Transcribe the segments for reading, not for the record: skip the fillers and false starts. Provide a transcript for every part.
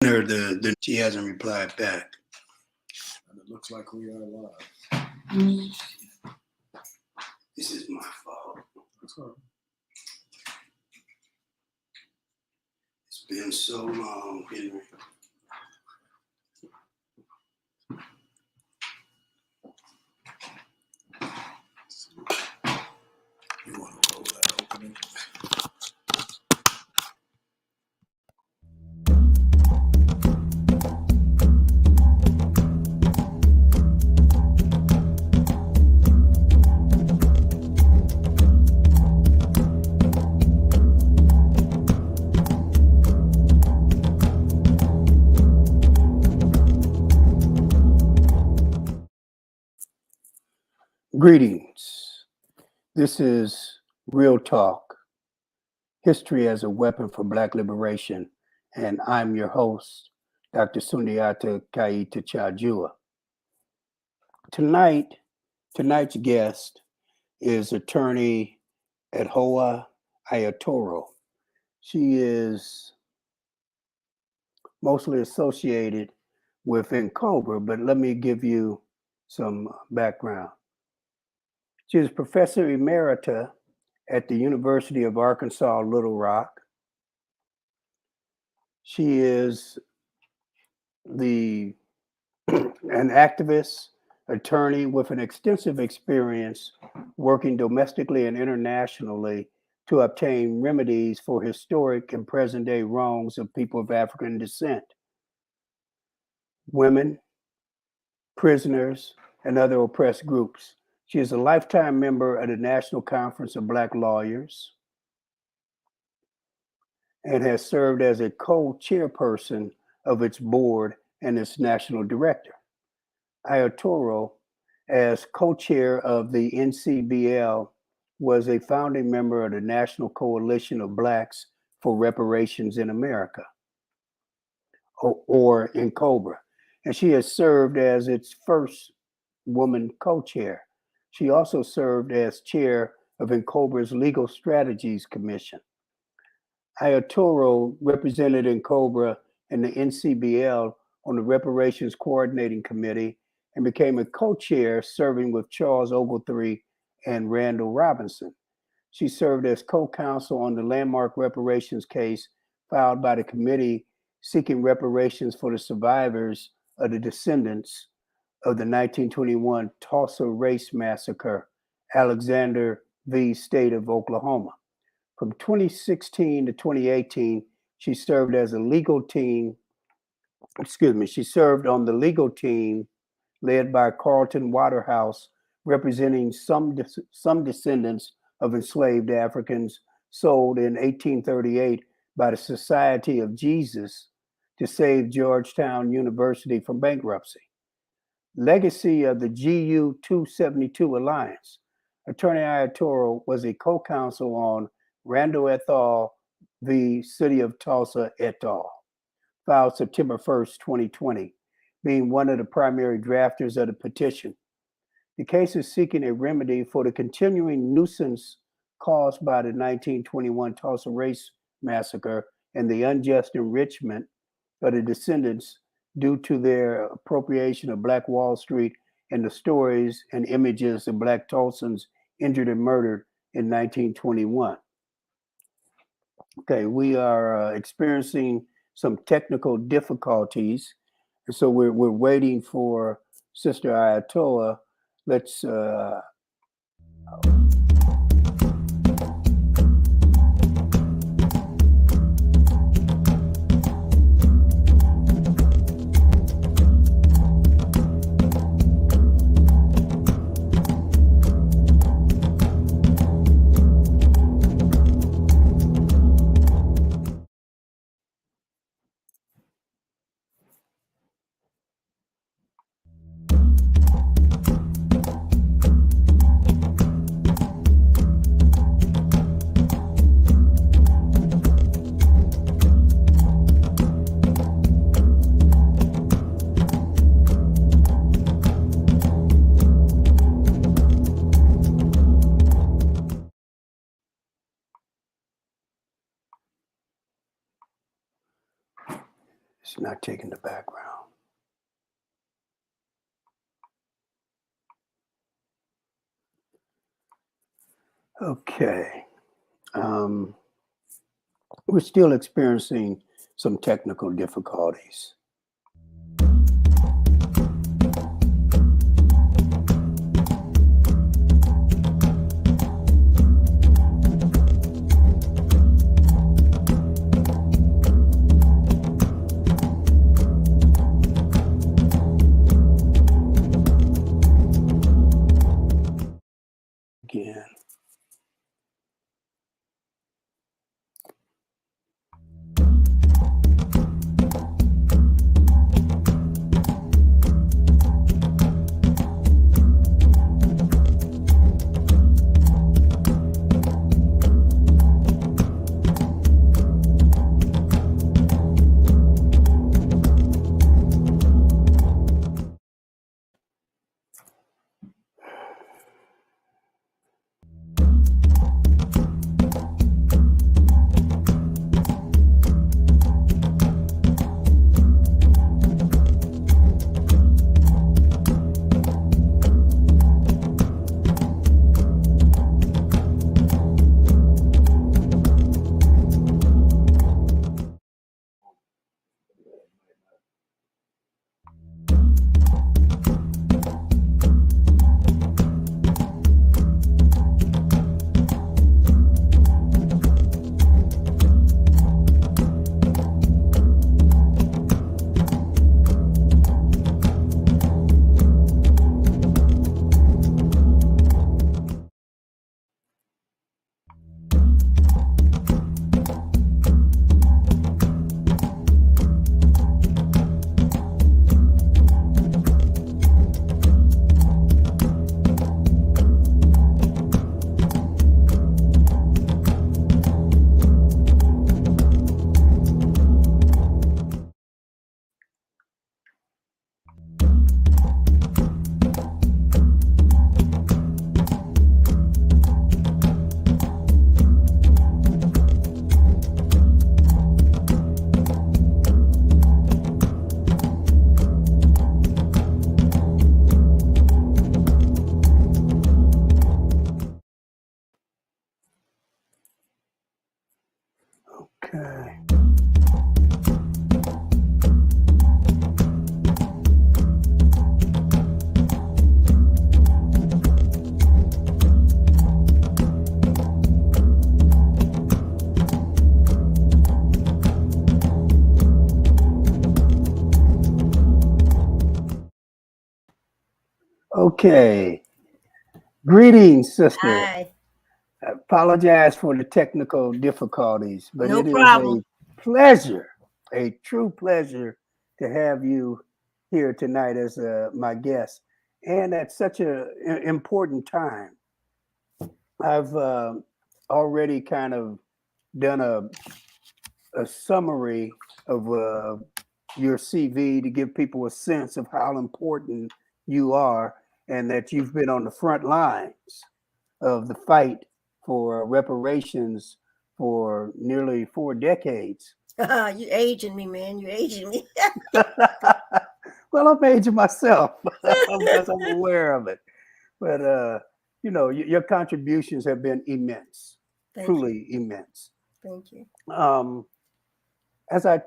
her she hasn't replied back. And it looks like we are live. This is my fault. That's all right. It's been so long, Henry. You want to roll that opening? Greetings. This is RealTalk, History as a Weapon for Black Liberation, and I'm your host, Dr. Sundiata Kaita Chajua. Tonight's guest is attorney Adjoa Aiyetoro. She is mostly associated with NCOBRA, but let me give you some background. She is Professor Emerita at the University of Arkansas, Little Rock. She is an activist, attorney with an extensive experience working domestically and internationally to obtain remedies for historic and present-day wrongs of people of African descent, women, prisoners, and other oppressed groups. She is a lifetime member of the National Conference of Black Lawyers and has served as a co-chairperson of its board and its national director. Aiyetoro, as co-chair of the NCBL, was a founding member of the National Coalition of Blacks for Reparations in America, or NCOBRA, and she has served as its first woman co-chair. She also served as chair of NCOBRA's Legal Strategies Commission. Aiyetoro represented NCOBRA and the NCBL on the Reparations Coordinating Committee and became a co-chair, serving with Charles Ogletree and Randall Robinson. She served as co-counsel on the landmark reparations case filed by the committee seeking reparations for the survivors of the descendants of the 1921 Tulsa Race Massacre, Alexander v. State of Oklahoma. From 2016 to 2018, she served on the legal team led by Carlton Waterhouse, representing some descendants of enslaved Africans sold in 1838 by the Society of Jesus to save Georgetown University from bankruptcy. Legacy of the GU 272 Alliance. Attorney Aiyetoro was a co-counsel on Randall et al. V. City of Tulsa et al., filed September 1st, 2020, being one of the primary drafters of the petition. The case is seeking a remedy for the continuing nuisance caused by the 1921 Tulsa Race Massacre and the unjust enrichment of the descendants due to their appropriation of Black Wall Street and the stories and images of Black Tulsans injured and murdered in 1921. Okay, we are experiencing some technical difficulties, and so we're waiting for Sister Aiyetoro. Let's It's not taking the background. Okay. We're still experiencing some technical difficulties. Again. Okay. Okay. Greetings, sister. Hi. I apologize for the technical difficulties, but No it is a problem. pleasure, a true pleasure to have you here tonight as my guest, and at such an important time. I've already kind of done a summary of your CV to give people a sense of how important you are and that you've been on the front lines of the fight for reparations for nearly 4 decades. You aging me, man. You aging me. Well, I'm aging myself because I'm aware of it. But, your contributions have been immense, Thank you. truly immense. Thank you. Um, as I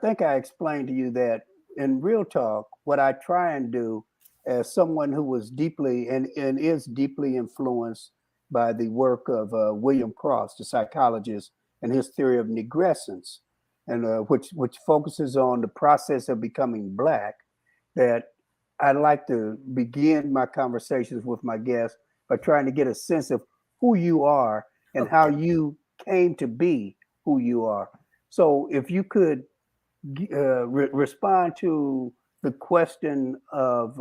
think I explained to you that in Real Talk, what I try and do as someone who was deeply and is deeply influenced by the work of William Cross, the psychologist, and his theory of negrescence, and which focuses on the process of becoming black, that I like to begin my conversations with my guests by trying to get a sense of who you are and how Okay. you came to be who you are. So if you could respond to the question of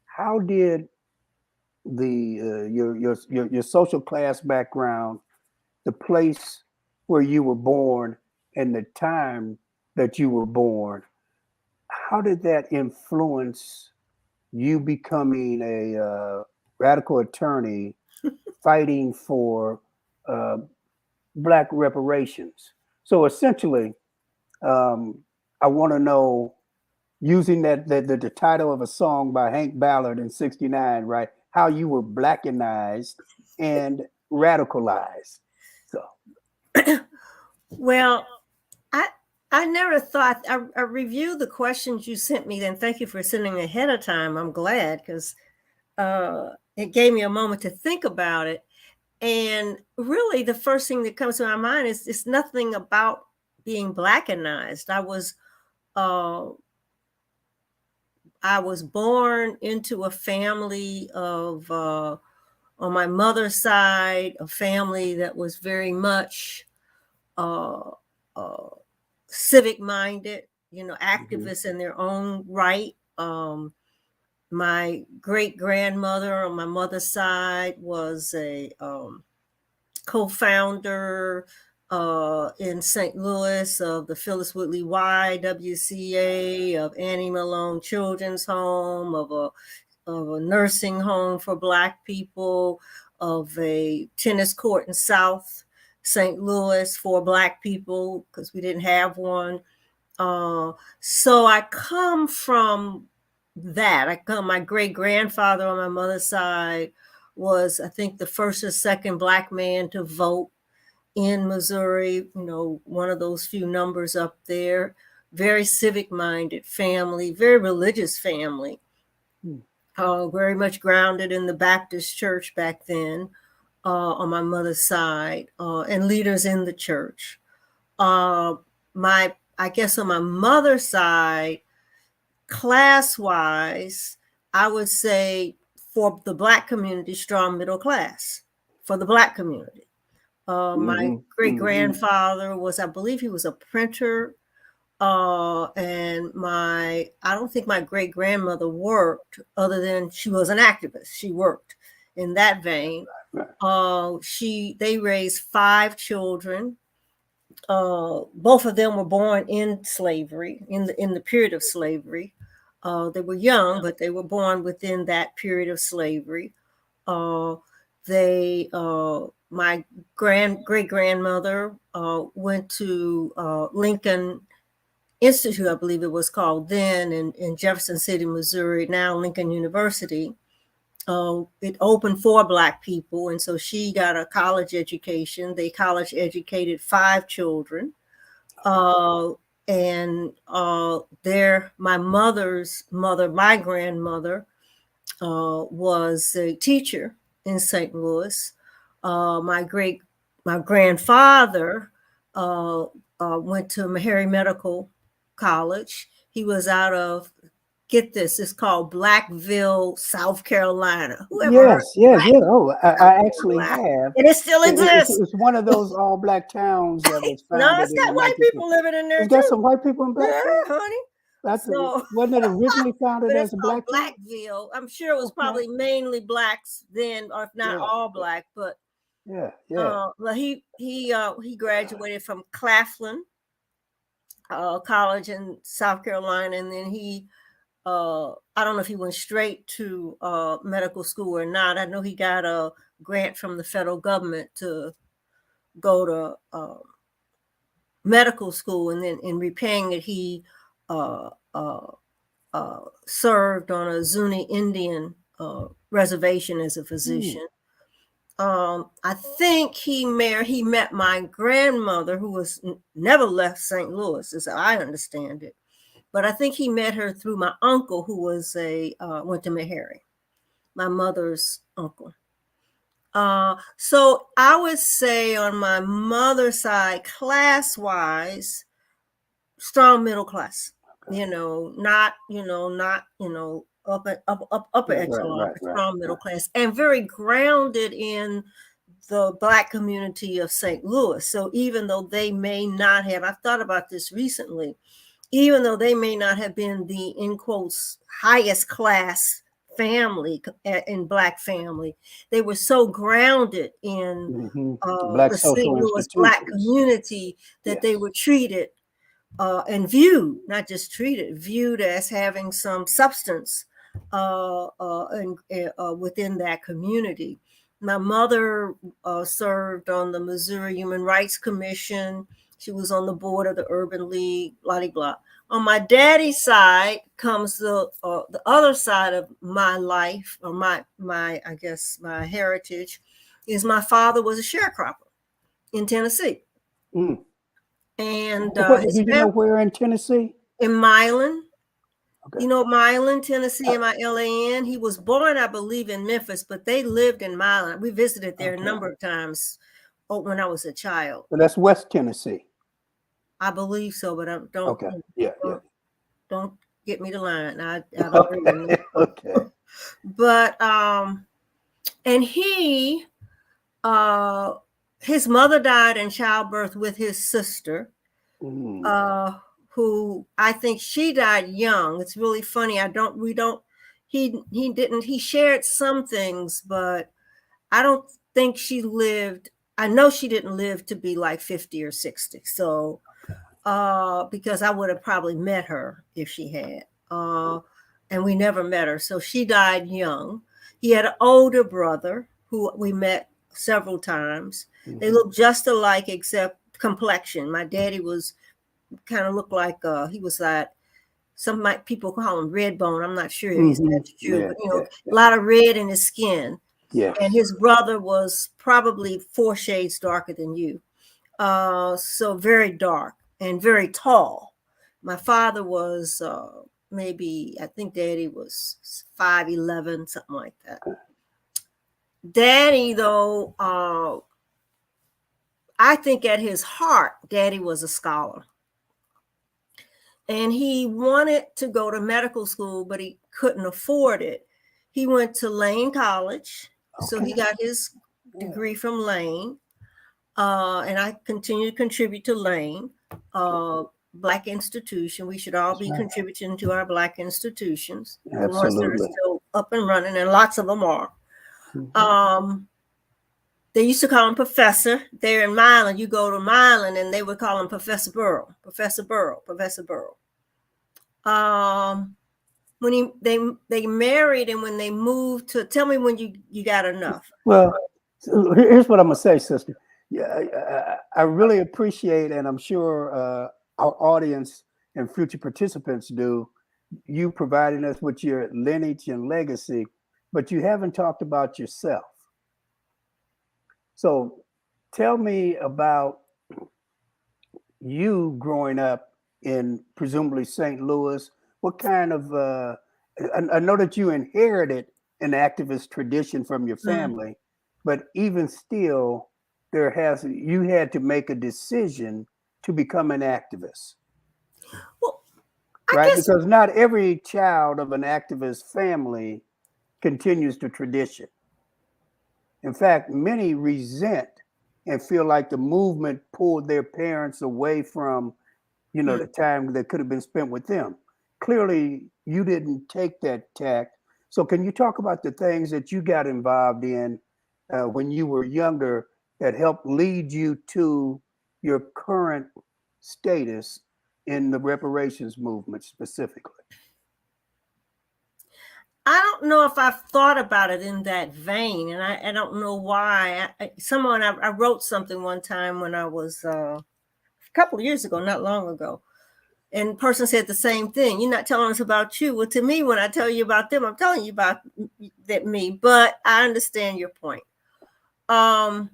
how did the your social class background, the place where you were born, and the time that you were born, how did that influence you becoming a radical attorney fighting for uh, black reparations? So essentially, um, I want to know, using the title of a song by Hank Ballard in '69, right? How you were blackenized and radicalized. So, Well, I I never thought I reviewed the questions you sent me. Then thank you for sending ahead of time. I'm glad because it gave me a moment to think about it. And really, the first thing that comes to my mind is it's nothing about being blackenized. Uh, I was born into a family of on my mother's side, a family that was very much uh, uh, civic minded, mhm, activists in their own right. My great grandmother on my mother's side was a co-founder in St. Louis of the Phyllis Whitley YWCA, of Annie Malone Children's Home, of a nursing home for Black people, of a tennis court in South St. Louis for Black people because we didn't have one. Uh, so I come from that. My great grandfather on my mother's side was, I think, the first or second Black man to vote in Missouri, one of those few numbers up there. Very civic minded family, very religious family, mm, very much grounded in the Baptist church back then on my mother's side, and leaders in the church. Uh, I guess on my mother's side, class wise, I would say for the Black community, strong middle class for the Black community. My mhm, great mhm. grandfather was, I believe he was a printer. And I don't think my great grandmother worked other than she was an activist. She worked in that vein. Right. They raised 5 children. Both of them were born in slavery, in the period of slavery. They were young, but they were born within that period of slavery. Uh, my great grandmother went to Lincoln Institute, I believe it was called then, in Jefferson City, Missouri, now Lincoln University. It opened for Black people, and so she got a college education. They college educated 5 children. And my mother's mother, my grandmother, was a teacher in St. Louis. My grandfather went to Meharry Medical College. He was out of, get this, it's called Blackville, South Carolina. Whoever heard Yes, of yes, Black, yes. Oh, South I actually Carolina? have. And it still exists. It's one of those all Black towns that was No, founded it's in the got white 1950s. people living in there It's got too. some white people in Yeah, Blackville. honey. So, Wasn't it originally founded but as it's a called Black town? Blackville. I'm sure it was Okay. probably mainly Blacks then, or if not Yeah, all Black. But yeah, yeah. well, he graduated from Claflin College in South Carolina, and then I don't know if he went straight to medical school or not. I know he got a grant from the federal government to go to medical school, and then in repaying it, he uh, uh, served on a Zuni Indian reservation as a Mm, physician. I think he met my grandmother, who was never left St. Louis, as I understand it. But I think he met her through my uncle, who was went to Meharry, my mother's uncle. So I would say on my mother's side, class wise, strong middle class. Not upper right, right, echelon, right, but right, strong middle right. class, and very grounded in the Black community of St. Louis. So even though they may not have, I've thought about this recently, even though they may not have been the, in quotes, highest class family in Black family, they were so grounded in Hmm. Black the St. social Louis Black institutions. community that they Yes. were treated and viewed, not just treated, viewed as having some substance within that community. My mother served on the Missouri Human Rights Commission. She was on the board of the Urban League, blah, blah, blah. On my daddy's side comes the other side of my life, or my I guess my heritage, is my father was a sharecropper in Tennessee, Mm. and What, his do you know where in Tennessee? in Milan. Okay. You know Milan, Tennessee, Milan. He was born, I believe, in Memphis, but they lived in Milan. We visited there a number of times when I was a child. So that's West Tennessee. I believe so, but I don't. Okay. Yeah. Don't get me to line. I don't remember. Okay. But and he his mother died in childbirth with his sister, who I think she died young. It's really funny. He shared some things, but I don't think she lived. I know she didn't live to be like 50 or 60. So because I would have probably met her if she had. And we never met her. So she died young. He had an older brother who we met several times. They looked just alike except complexion. My daddy was kind of looked like he was like some people call him red bone. I'm not sure if that's true, but a lot of red in his skin. Yes. And his brother was probably 4 shades darker than you. So very dark and very tall. My father was maybe, I think daddy was 5'11", something like that. Daddy, though, I think at his heart, daddy was a scholar. And he wanted to go to medical school, but he couldn't afford it. He went to Lane College. So he got his degree from Lane. And I continue to contribute to Lane, Black institution. We should all be contributing to our Black institutions. The ones that are still up and running, and lots of them are. They used to call him Professor. There in Milan, you go to Milan, and they would call him Professor Burrow, Professor Burrow, Professor Burrow. When they married, and when they moved to, tell me when you got enough. Well, here's what I'm gonna say, sister. Yeah, I really appreciate, and I'm sure our audience and future participants do, you providing us with your lineage and legacy, but you haven't talked about yourself. So tell me about you growing up in presumably St. Louis. What kind of, I know that you inherited an activist tradition from your family, but even still, you had to make a decision to become an activist. Well, right? Because not every child of an activist family continues the tradition. In fact, many resent and feel like the movement pulled their parents away from, the time that could have been spent with them. Clearly, you didn't take that tack. So can you talk about the things that you got involved in when you were younger that helped lead you to your current status in the reparations movement specifically? I don't know if I've thought about it in that vein, and I don't know why. I wrote something one time when I was a couple of years ago, not long ago, and the person said the same thing. You're not telling us about you. Well, to me, when I tell you about them, I'm telling you about me. But I understand your point. I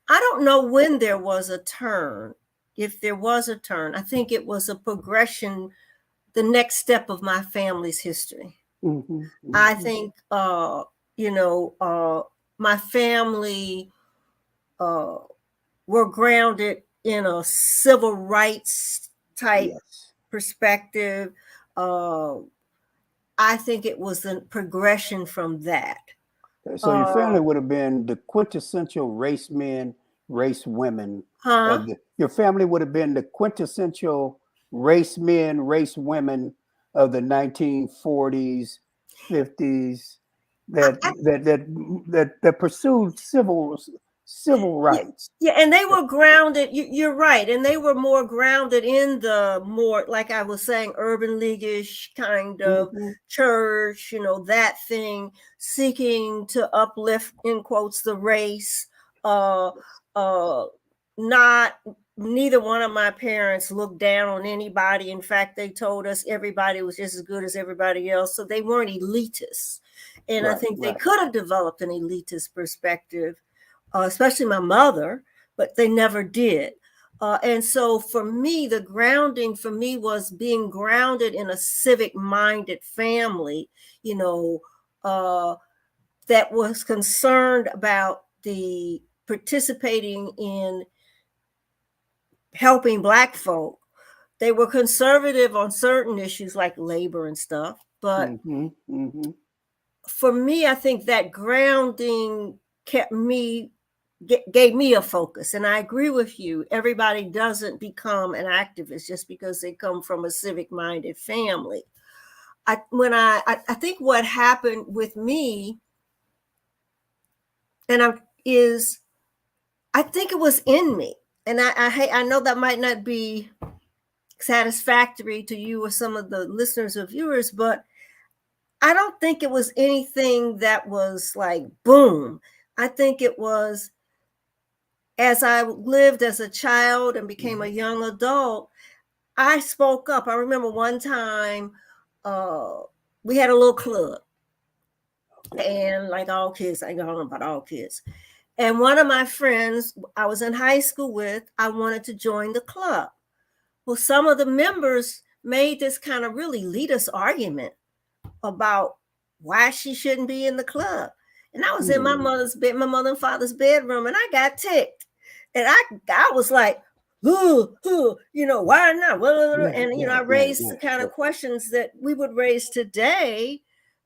don't know when there was a turn. If there was a turn, I think it was a progression, the next step of my family's history. I think, my family were grounded in a civil rights type perspective. I think it was a progression from that. So your family would have been the quintessential race men, race women. Your family would have been the quintessential race men, race women of the 1940s, 50s that pursued civil rights. Yeah, and they were grounded. You're right, and they were more grounded in the more, like I was saying, urban leaguish kind of church. That thing, seeking to uplift, in quotes, the race. Not neither one of my parents looked down on anybody. In fact, they told us everybody was just as good as everybody else. So they weren't elitists. And I Right, think they right. could have developed an elitist perspective, especially my mother, but they never did. And so for me, the grounding for me was being grounded in a civic minded family, you know, that was concerned about the participating in helping Black folk. They were conservative on certain issues like labor and stuff. But for me, I think that grounding kept me, gave me a focus. And I agree with you. Everybody doesn't become an activist just because they come from a civic minded family. I think what happened with me I think it was in me. And I know that might not be satisfactory to you or some of the listeners or viewers, but I don't think it was anything that was like boom. I think it was, as I lived as a child and became a young adult, I spoke up. I remember one time we had a little club, and like all kids, I don't know about all kids. And one of my friends I was in high school with, I wanted to join the club. Well, some of the members made this kind of really elitist argument about why she shouldn't be in the club. And I was in my mother and father's bedroom, and I got ticked. And I was like, why not? And I raised the kind of questions that we would raise today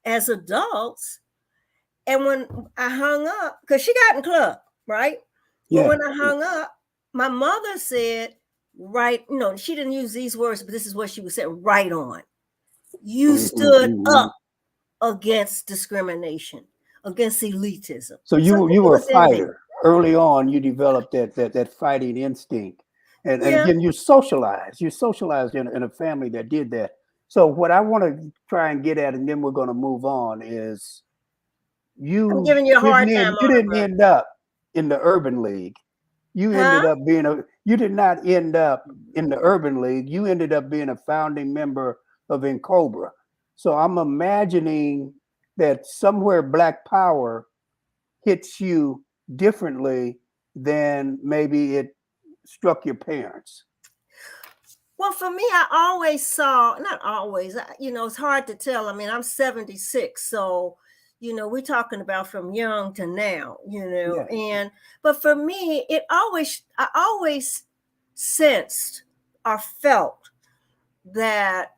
as adults. And when I hung up, because she got in club, right? But when I hung up, my mother said, right, she didn't use these words, but this is what she would say, right on. You stood up against discrimination, against elitism. So you were a fighter. Early on, you developed that fighting instinct. And again, you socialized in a family that did that. So what I want to try and get at, and then we're going to move on, is I'm giving you a hard time. You didn't end up in the Urban League. You ended up you did not end up in the Urban League. You ended up being a founding member of Cobra. So I'm imagining that somewhere Black power hits you differently than maybe it struck your parents. Well, for me, I always saw, not always, it's hard to tell. I mean, I'm 76, so we're talking about from young to now, but for me, I always sensed or felt that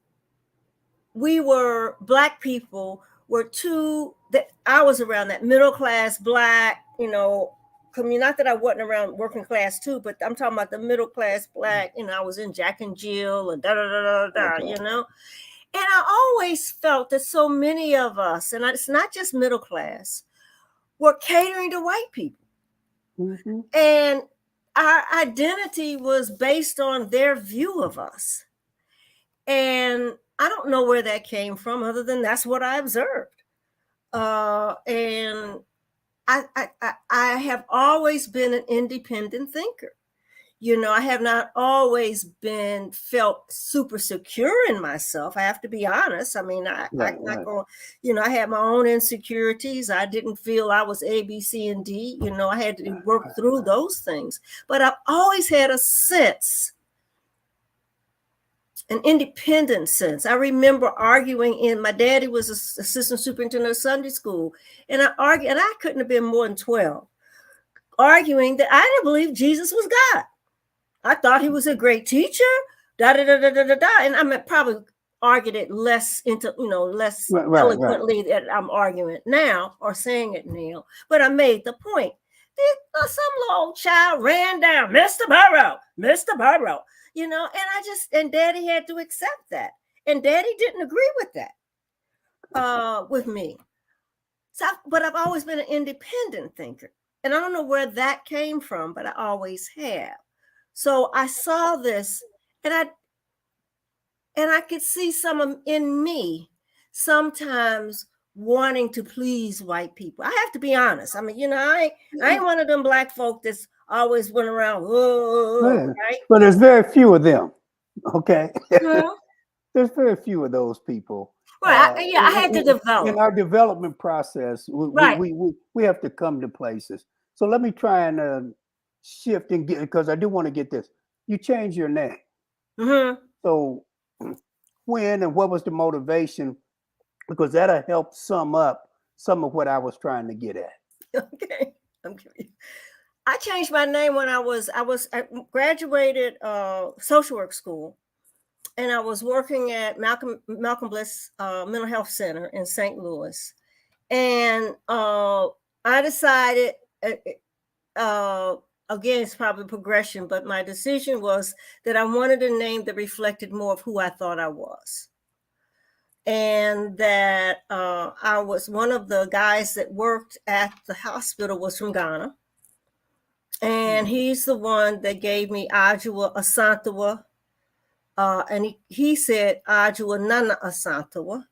Black people were that I was around that middle class Black, not that I wasn't around working class too, but I'm talking about the middle class Black, I was in Jack and Jill and And I always felt that so many of us, and it's not just middle class, were catering to white people. And our identity was based on their view of us. And I don't know where that came from, other than that's what I observed. And I have always been an independent thinker. I have not always felt super secure in myself. I have to be honest. I mean, I had my own insecurities. I didn't feel I was A, B, C, and D. I had to work through those things. But I've always had a sense, an independent sense. I remember arguing my daddy was assistant superintendent of Sunday school. And I argued, and I couldn't have been more than 12, arguing that I didn't believe Jesus was God. I thought he was a great teacher, and I'm probably argued it less eloquently that I'm arguing it now or saying it now. But I made the point. Some little child ran down, Mr. Burrow, and Daddy had to accept that, and Daddy didn't agree with that, with me. So, but I've always been an independent thinker, and I don't know where that came from, but I always have. So I saw this, and I could see some in me sometimes wanting to please white people. I have to be honest. I mean, I ain't one of them Black folk that's always went around, whoa, Yeah. right? But there's very few of them. Okay. Mhm. There's very few of those people. Right. Yeah, I had to In develop. our development process, Right. we have to come to places. So let me try and shift and get, because I do want to get this. You change your name. Hmm. So when and what was the motivation? Because that'll help sum up some of what I was trying to get at. Okay. I'm curious. I changed my name when I graduated social work school, and I was working at Malcolm Bliss Mental Health Center in St. Louis, and I decided. Uh, Again, it's probably progression, but my decision was that I wanted a name that reflected more of who I thought I was. And that I was one of the guys that worked at the hospital was from Ghana. And he's the one that gave me Adjoa Asantewa. And he said Adjoa Nana Asantewa.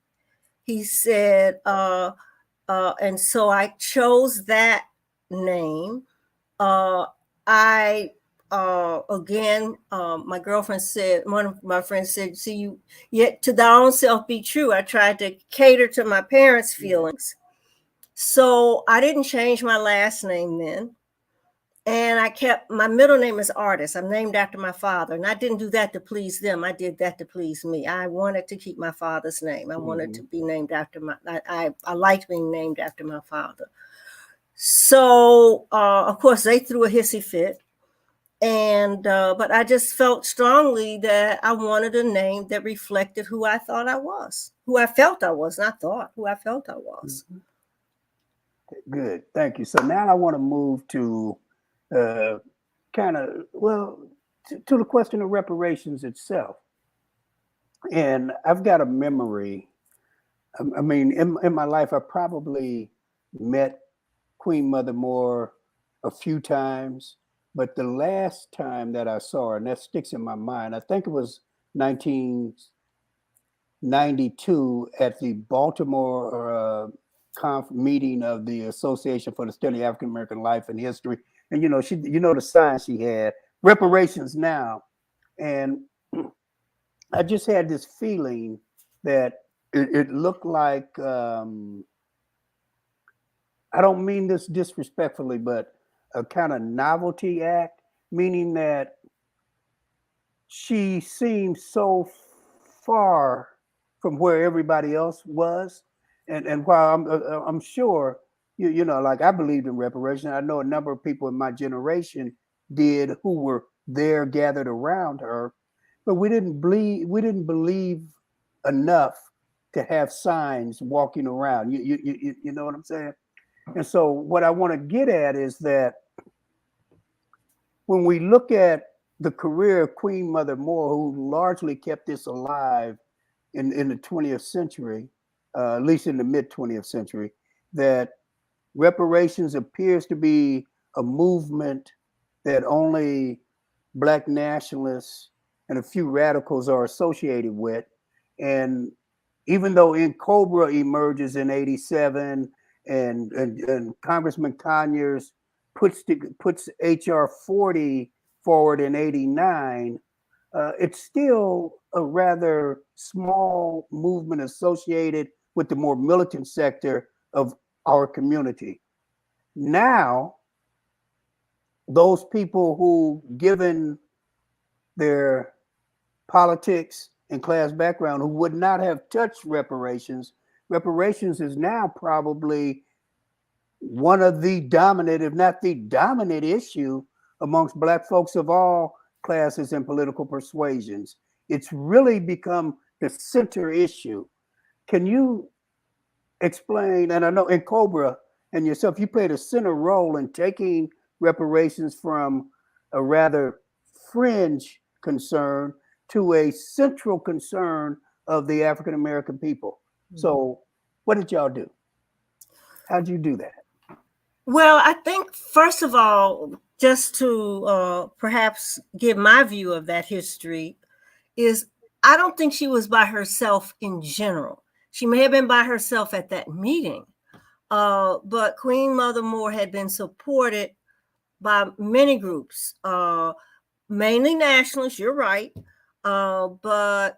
He said, and so I chose that name. I again, my girlfriend said, one of my friends said, "See, you yet to thy own self be true." I tried to cater to my parents' feelings, so I didn't change my last name then, and I kept my middle name is Artist. I'm named after my father, and I didn't do that to please them. I did that to please me. I wanted to keep my father's name. I wanted to be named after my. I liked being named after my father. So, of course, they threw a hissy fit. And but I just felt strongly that I wanted a name that reflected who I thought I was, who I felt I was, not thought, who I felt I was. Good, thank you. So now I want to move to kind of, well, to the question of reparations itself. And I've got a memory. I mean, in my life, I probably met Queen Mother Moore a few times, but the last time that I saw her, and that sticks in my mind, I think it was 1992 at the Baltimore meeting of the Association for the Study of African American Life and History. And the sign she had, reparations now. And I just had this feeling that it looked like, I don't mean this disrespectfully, but a kind of novelty act, meaning that she seemed so far from where everybody else was. And while I'm sure, like I believed in reparation, I know a number of people in my generation did who were there gathered around her, but we didn't believe enough to have signs walking around. You know what I'm saying? And so what I want to get at is that when we look at the career of Queen Mother Moore, who largely kept this alive in the 20th century, at least in the mid 20th century, that reparations appears to be a movement that only Black nationalists and a few radicals are associated with. And even though In Cobra emerges in 87 and Congressman Conyers puts HR 40 forward in 89, it's still a rather small movement associated with the more militant sector of our community. Now, those people who, given their politics and class background, who would not have touched reparations, reparations is now probably one of the dominant, if not the dominant issue amongst Black folks of all classes and political persuasions. It's really become the center issue. Can you explain? And I know in Cobra and yourself, you played a center role in taking reparations from a rather fringe concern to a central concern of the African American people. So, what did y'all do? How'd you do that? Well, I think first of all, just to perhaps give my view of that history, is I don't think she was by herself in general. She may have been by herself at that meeting, but Queen Mother Moore had been supported by many groups, mainly nationalists. You're right, but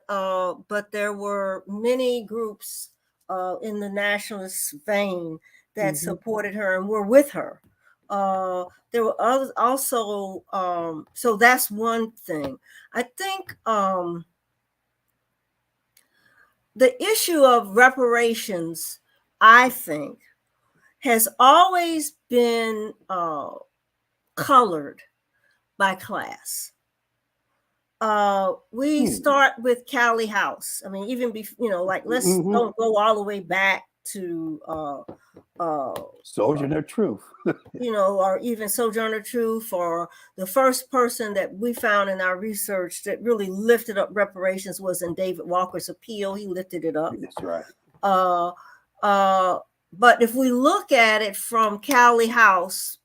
there were many groups in the nationalist vein that supported her and were with her. There were others also. So that's one thing. I think the issue of reparations, I think, has always been colored by class. We start with Callie House. I mean, even before, like, let's don't go all the way back to Sojourner Truth. or even Sojourner Truth, or the first person that we found in our research that really lifted up reparations was in David Walker's appeal. He lifted it up. That's right. But if we look at it from Callie House,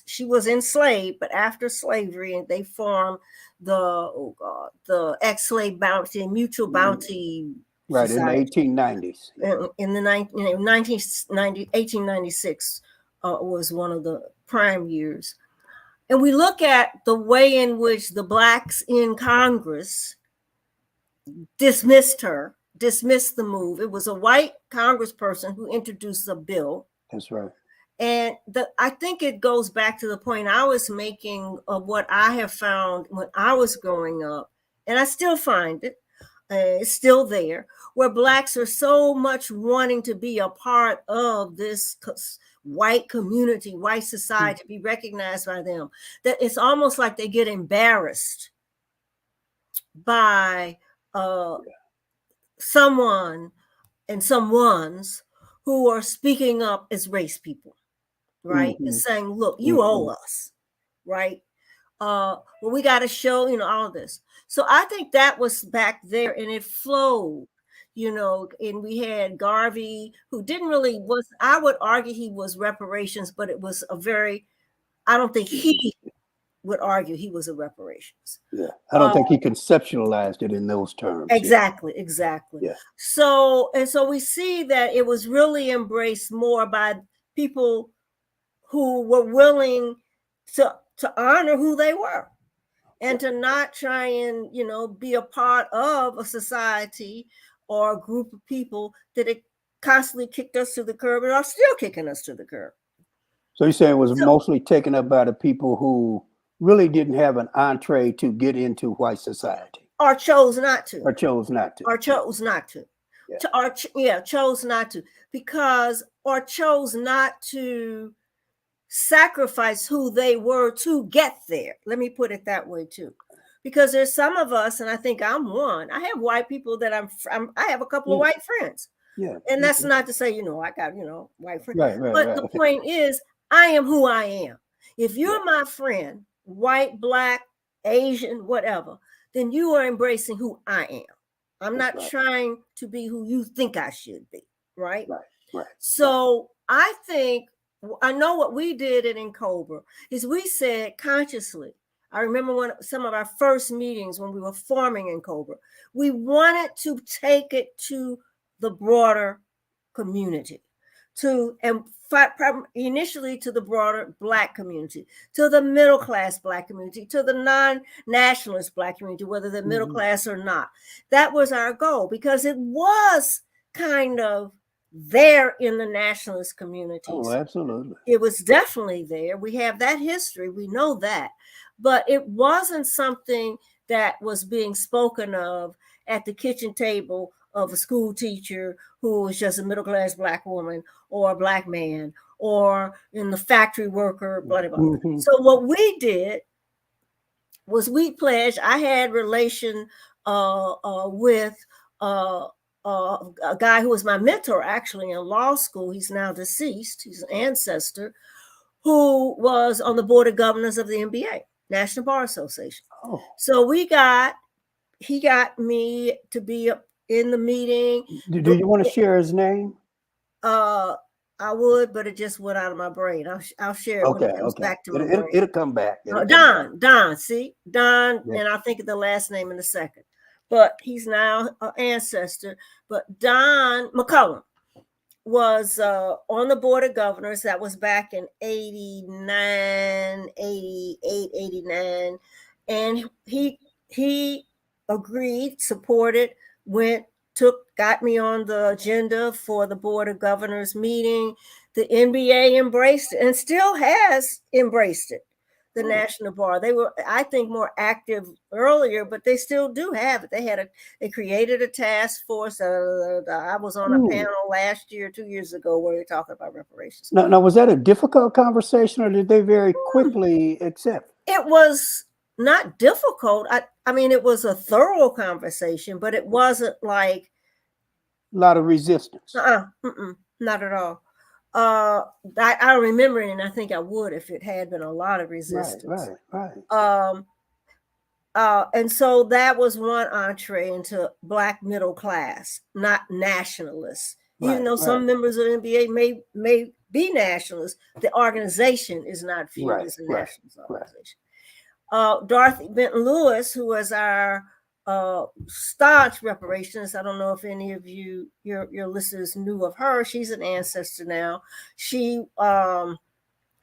she was enslaved, but after slavery, and they formed the ex-slave bounty, mutual bounty. Right, society. in the 1890s. In the 1896 was one of the prime years. And we look at the way in which the blacks in Congress dismissed the move. It was a white congressperson who introduced a bill. That's right. And I think it goes back to the point I was making of what I have found when I was growing up, and I still find it. It's still there, where blacks are so much wanting to be a part of this white community, white society, to be recognized by them, that it's almost like they get embarrassed by someone and someone's who are speaking up as race people, right? And saying, look, you owe us, right? Well, we got to show, all this. So I think that was back there, and it flowed, and we had Garvey, who I would argue he was reparations, but it was I don't think he would argue he was a reparations. Yeah, I don't think he conceptualized it in those terms. Exactly. Yeah. So we see that it was really embraced more by people who were willing to honor who they were, and to not try and be a part of a society or a group of people that had constantly kicked us to the curb and are still kicking us to the curb. So you're saying it was mostly taken up by the people who really didn't have an entree to get into white society, or chose not to, chose not to, chose not to, because or chose not to sacrifice who they were to get there. Let me put it that way too, because there's some of us, and I think I'm one. I have white people that I have a couple of white friends. Yeah, and that's not to say I got white friends. Right. But the point is, I am who I am. If you're my friend, white, black, Asian, whatever, then you are embracing who I am. I'm not trying to be who you think I should be, right? Right. So I think, I know what we did in Cobra is we said consciously, I remember some of our first meetings when we were forming in Cobra, we wanted to take it to the broader community, initially to the broader Black community, to the middle class Black community, to the non-nationalist Black community, whether they're middle class or not. That was our goal, because it was kind of there in the nationalist communities. Oh, absolutely. It was definitely there. We have that history. We know that. But it wasn't something that was being spoken of at the kitchen table of a school teacher who was just a middle-class Black woman or a Black man, or in the factory worker, blah, blah, blah. So what we did was we pledged. I had relation with a guy who was my mentor actually in law school. He's now deceased. He's an ancestor who was on the board of governors of the NBA, National Bar Association. Oh. So he got me to be in the meeting. Do you want to share his name? I would, but it just went out of my brain. I'll share it when it comes back to my brain. It'll come back. Don, see? Don, yeah. And I'll think of the last name in a second. But he's now an ancestor. But Don McCullum was on the board of governors. That was back in 89, 88, 89. And he agreed, supported, got me on the agenda for the board of governors meeting. The NBA embraced it and still has embraced it. The National Bar. They were, I think, more active earlier, but they still do have it. They created a task force. I was on a panel last year, 2 years ago, where they're talking about reparations. Now, was that a difficult conversation, or did they very quickly accept? It was not difficult. I mean, it was a thorough conversation, but it wasn't like a lot of resistance. Not at all. I remember it, and I think I would if it had been a lot of resistance. Right. And so that was one entree into Black middle class, not nationalists. Even though some members of the NBA may be nationalists, the organization is not viewed as a nationalist organization. Dorothy Benton Lewis, who was our staunch reparations. I don't know if any of your listeners knew of her. She's an ancestor now. She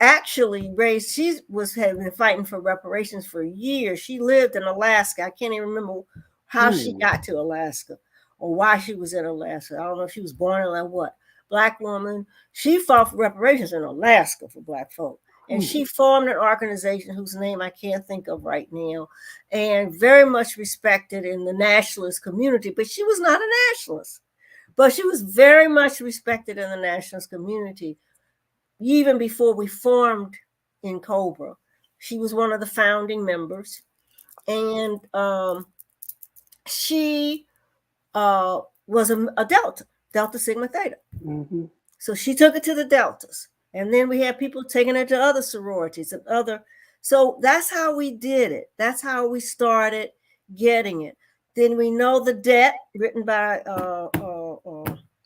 actually had been fighting for reparations for years. She lived in Alaska. I can't even remember how she got to Alaska or why she was in Alaska. I don't know if she was born in like what. Black woman. She fought for reparations in Alaska for Black folk. And she formed an organization whose name I can't think of right now, and very much respected in the nationalist community. But she was not a nationalist. But she was very much respected in the nationalist community, even before we formed in Cobra. She was one of the founding members. And she was a Delta Sigma Theta. So she took it to the Deltas. And then we had people taking it to other sororities and other. So that's how we did it. That's how we started getting it. Then we know The Debt, written by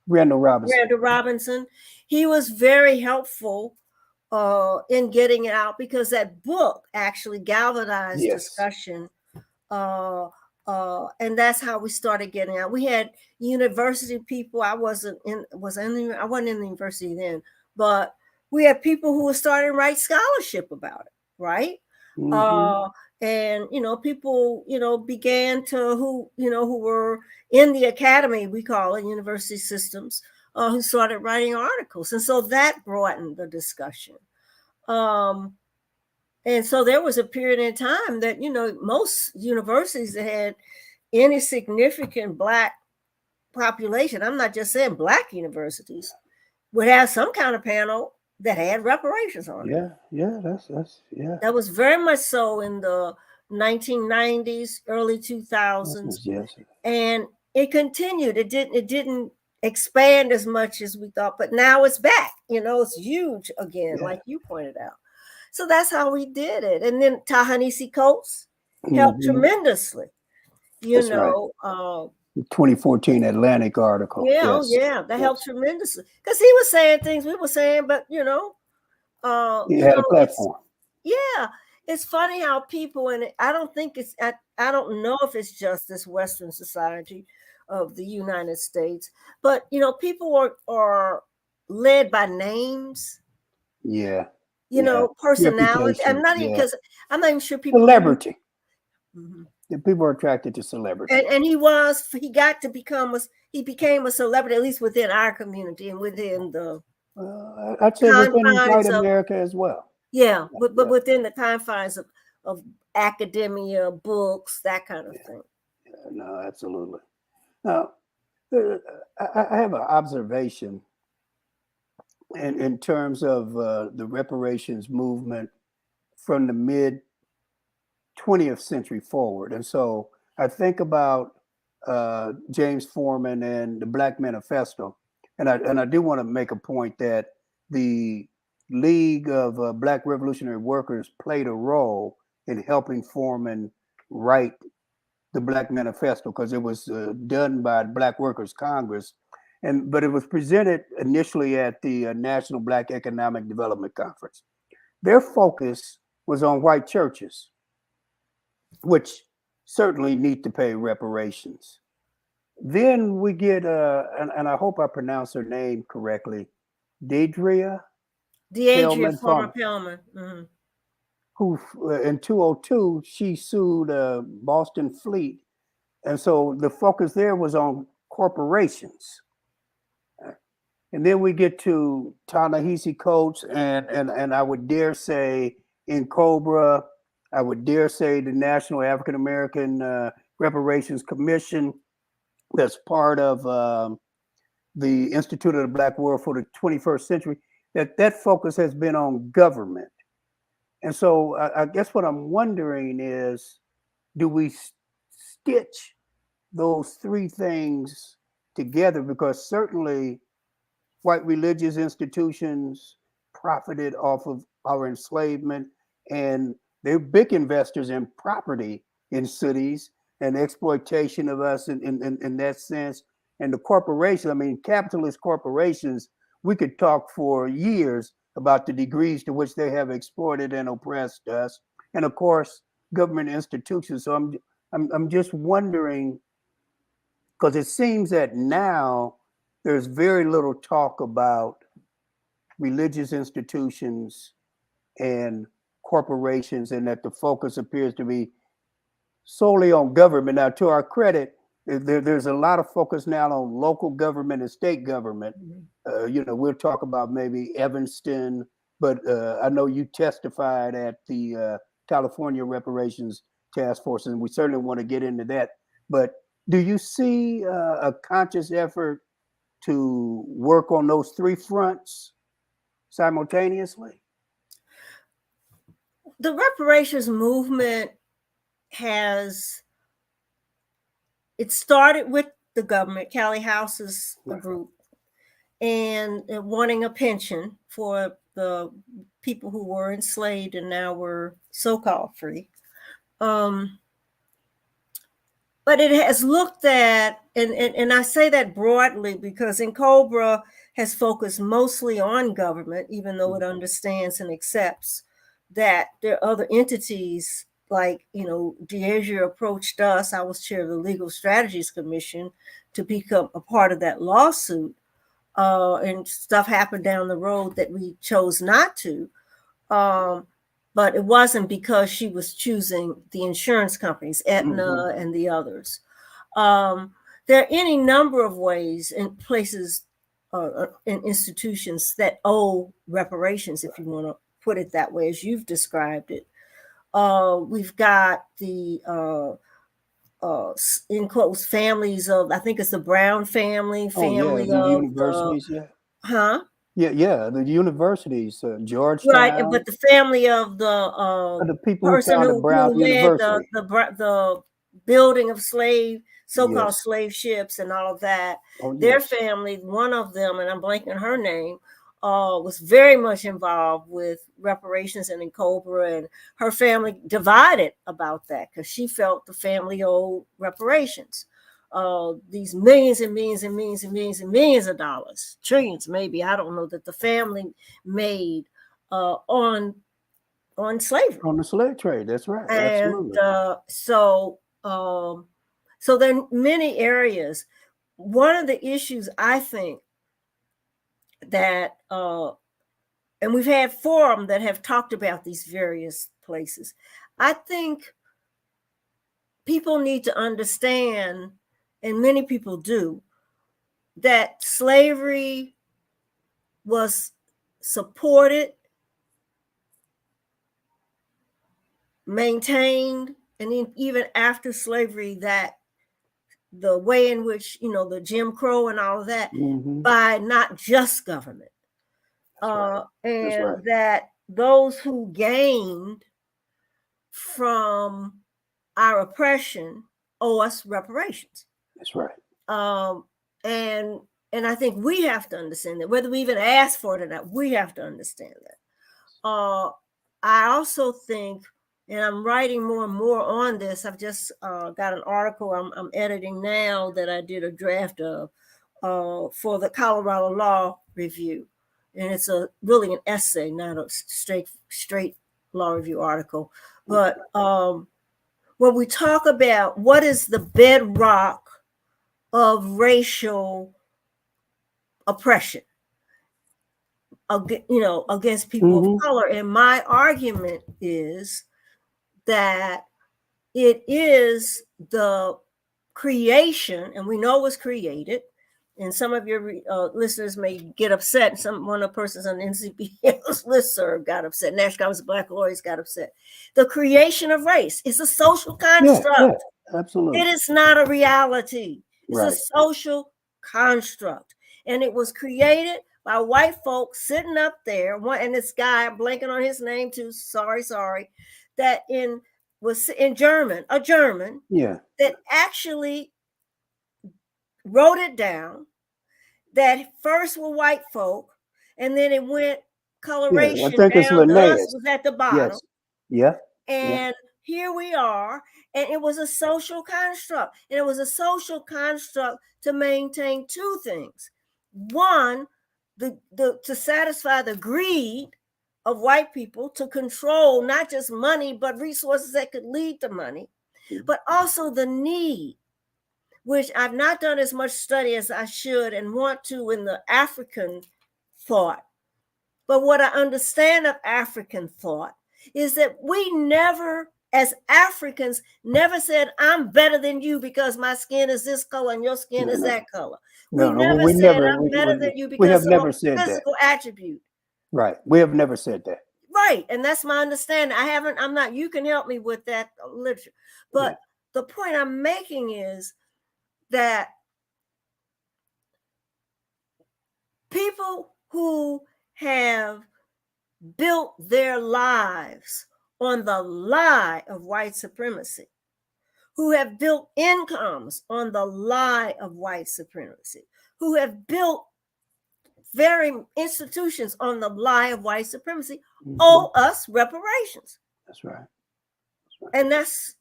Randall Robinson. He was very helpful in getting it out because that book actually galvanized discussion. And that's how we started getting out. We had university people. I wasn't in the university then, but we had people who were starting to write scholarship about it, right? And people began to who were in the academy, we call it university systems, who started writing articles, and so that broadened the discussion. And so there was a period in time that most universities that had any significant Black population, I'm not just saying Black universities, would have some kind of panel that had reparations on it. That was very much so in the 1990s, early 2000s. And it continued. It didn't expand as much as we thought, but now it's back. It's huge again, like you pointed out. So that's how we did it. And then Ta-Nehisi Coates helped tremendously. 2014 Atlantic article. That helped tremendously because he was saying things we were saying, but he had a platform. It's funny how people, and I don't know if it's just this Western society of the United States, but people are led by names. Personality. I'm not even sure people. Celebrity. People are attracted to celebrity. And he became a celebrity, at least within our community and within the I'd say within white America as well. But within the confines of academia, books, that kind of thing. No, absolutely. Now, I have an observation in terms of the reparations movement from the mid 20th century forward. And so I think about James Foreman and the Black Manifesto. And I do want to make a point that the League of Black Revolutionary Workers played a role in helping Foreman write the Black Manifesto because it was done by Black Workers Congress. But it was presented initially at the National Black Economic Development Conference. Their focus was on white churches, which certainly need to pay reparations. Then we get, and I hope I pronounce her name correctly, Deidre Deidre, Pellman former Palmer, Pellman. Mm-hmm. who in 2002 she sued Boston Fleet, and so the focus there was on corporations. And then we get to Ta-Nehisi Coates, and I would dare say in Cobra, I would dare say the National African American Reparations Commission, that's part of the Institute of the Black World for the 21st Century. That focus has been on government, and so I guess what I'm wondering is, do we stitch those three things together? Because certainly white religious institutions profited off of our enslavement, and they're big investors in property in cities and exploitation of us in that sense. And the corporations, I mean, capitalist corporations, we could talk for years about the degrees to which they have exploited and oppressed us. And of course, government institutions. So I'm just wondering, because it seems that now there's very little talk about religious institutions and corporations, and that the focus appears to be solely on government. Now, to our credit, there's a lot of focus now on local government and state government. We'll talk about maybe Evanston, but I know you testified at the California Reparations Task Force, and we certainly want to get into that. But do you see a conscious effort to work on those three fronts simultaneously? The reparations movement it started with the government, Callie House's group, and wanting a pension for the people who were enslaved and now were so-called free. But it has looked at, and I say that broadly because in Cobra has focused mostly on government, even though it understands and accepts that there are other entities like, Deidre approached us. I was chair of the Legal Strategies Commission to become a part of that lawsuit. And stuff happened down the road that we chose not to. But it wasn't because she was choosing the insurance companies, Aetna and the others. There are any number of ways and places and institutions that owe reparations, if you want to put it that way, as you've described it. We've got the in quotes families of, I think it's the Brown family The of universities, the universities, right, Georgetown, but the family of the people who person founded Brown who led University. the building of so-called slave ships and all of that. Their family, one of them, and I'm blanking her name, was very much involved with reparations and in Cobra, and her family divided about that because she felt the family owed reparations. These millions and millions and millions and millions and millions of dollars, trillions maybe, I don't know, that the family made on slavery, on the slave trade. That's right. and absolutely. So there are many areas. One of the issues I think that and we've had forums that have talked about these various places. I think people need to understand, and many people do, that slavery was supported, maintained, and even after slavery, that the way in which, the Jim Crow and all of that, by not just government. That those who gained from our oppression owe us reparations. That's right. And I think we have to understand that, whether we even ask for it or not, we have to understand that. I also think, and I'm writing more and more on this. I've just got an article I'm editing now that I did a draft of for the Colorado Law Review. And it's really an essay, not a straight law review article. But when we talk about what is the bedrock of racial oppression, against people of color. And my argument is that it is the creation, and we know it was created. And some of your listeners may get upset. One of the persons on NCBL's listserv got upset. National Conference of Black Lawyers got upset. The creation of race is a social construct. Yeah, absolutely. It is not a reality. It's Right. a social construct. And it was created by white folks sitting up there. And this guy, I'm blanking on his name too. Sorry. That was in German, a German. Yeah. That actually wrote it down. That first were white folk, and then it went coloration I think it's down. Linnaeus. Us was at the bottom. Yes. Yeah. And here we are, and it was a social construct. And it was a social construct to maintain two things. One, to satisfy the greed of white people to control not just money, but resources that could lead to money, but also the need, which I've not done as much study as I should and want to in the African thought. But what I understand of African thought is that we never, as Africans, never said, I'm better than you because my skin is this color and your skin is that color. We never said, I'm better than you because of a physical attribute. Right. We have never said that. Right. And that's my understanding. You can help me with that literature. But the point I'm making is that people who have built their lives on the lie of white supremacy, who have built incomes on the lie of white supremacy, who have built very institutions on the lie of white supremacy, owe us reparations. That's right. And that's,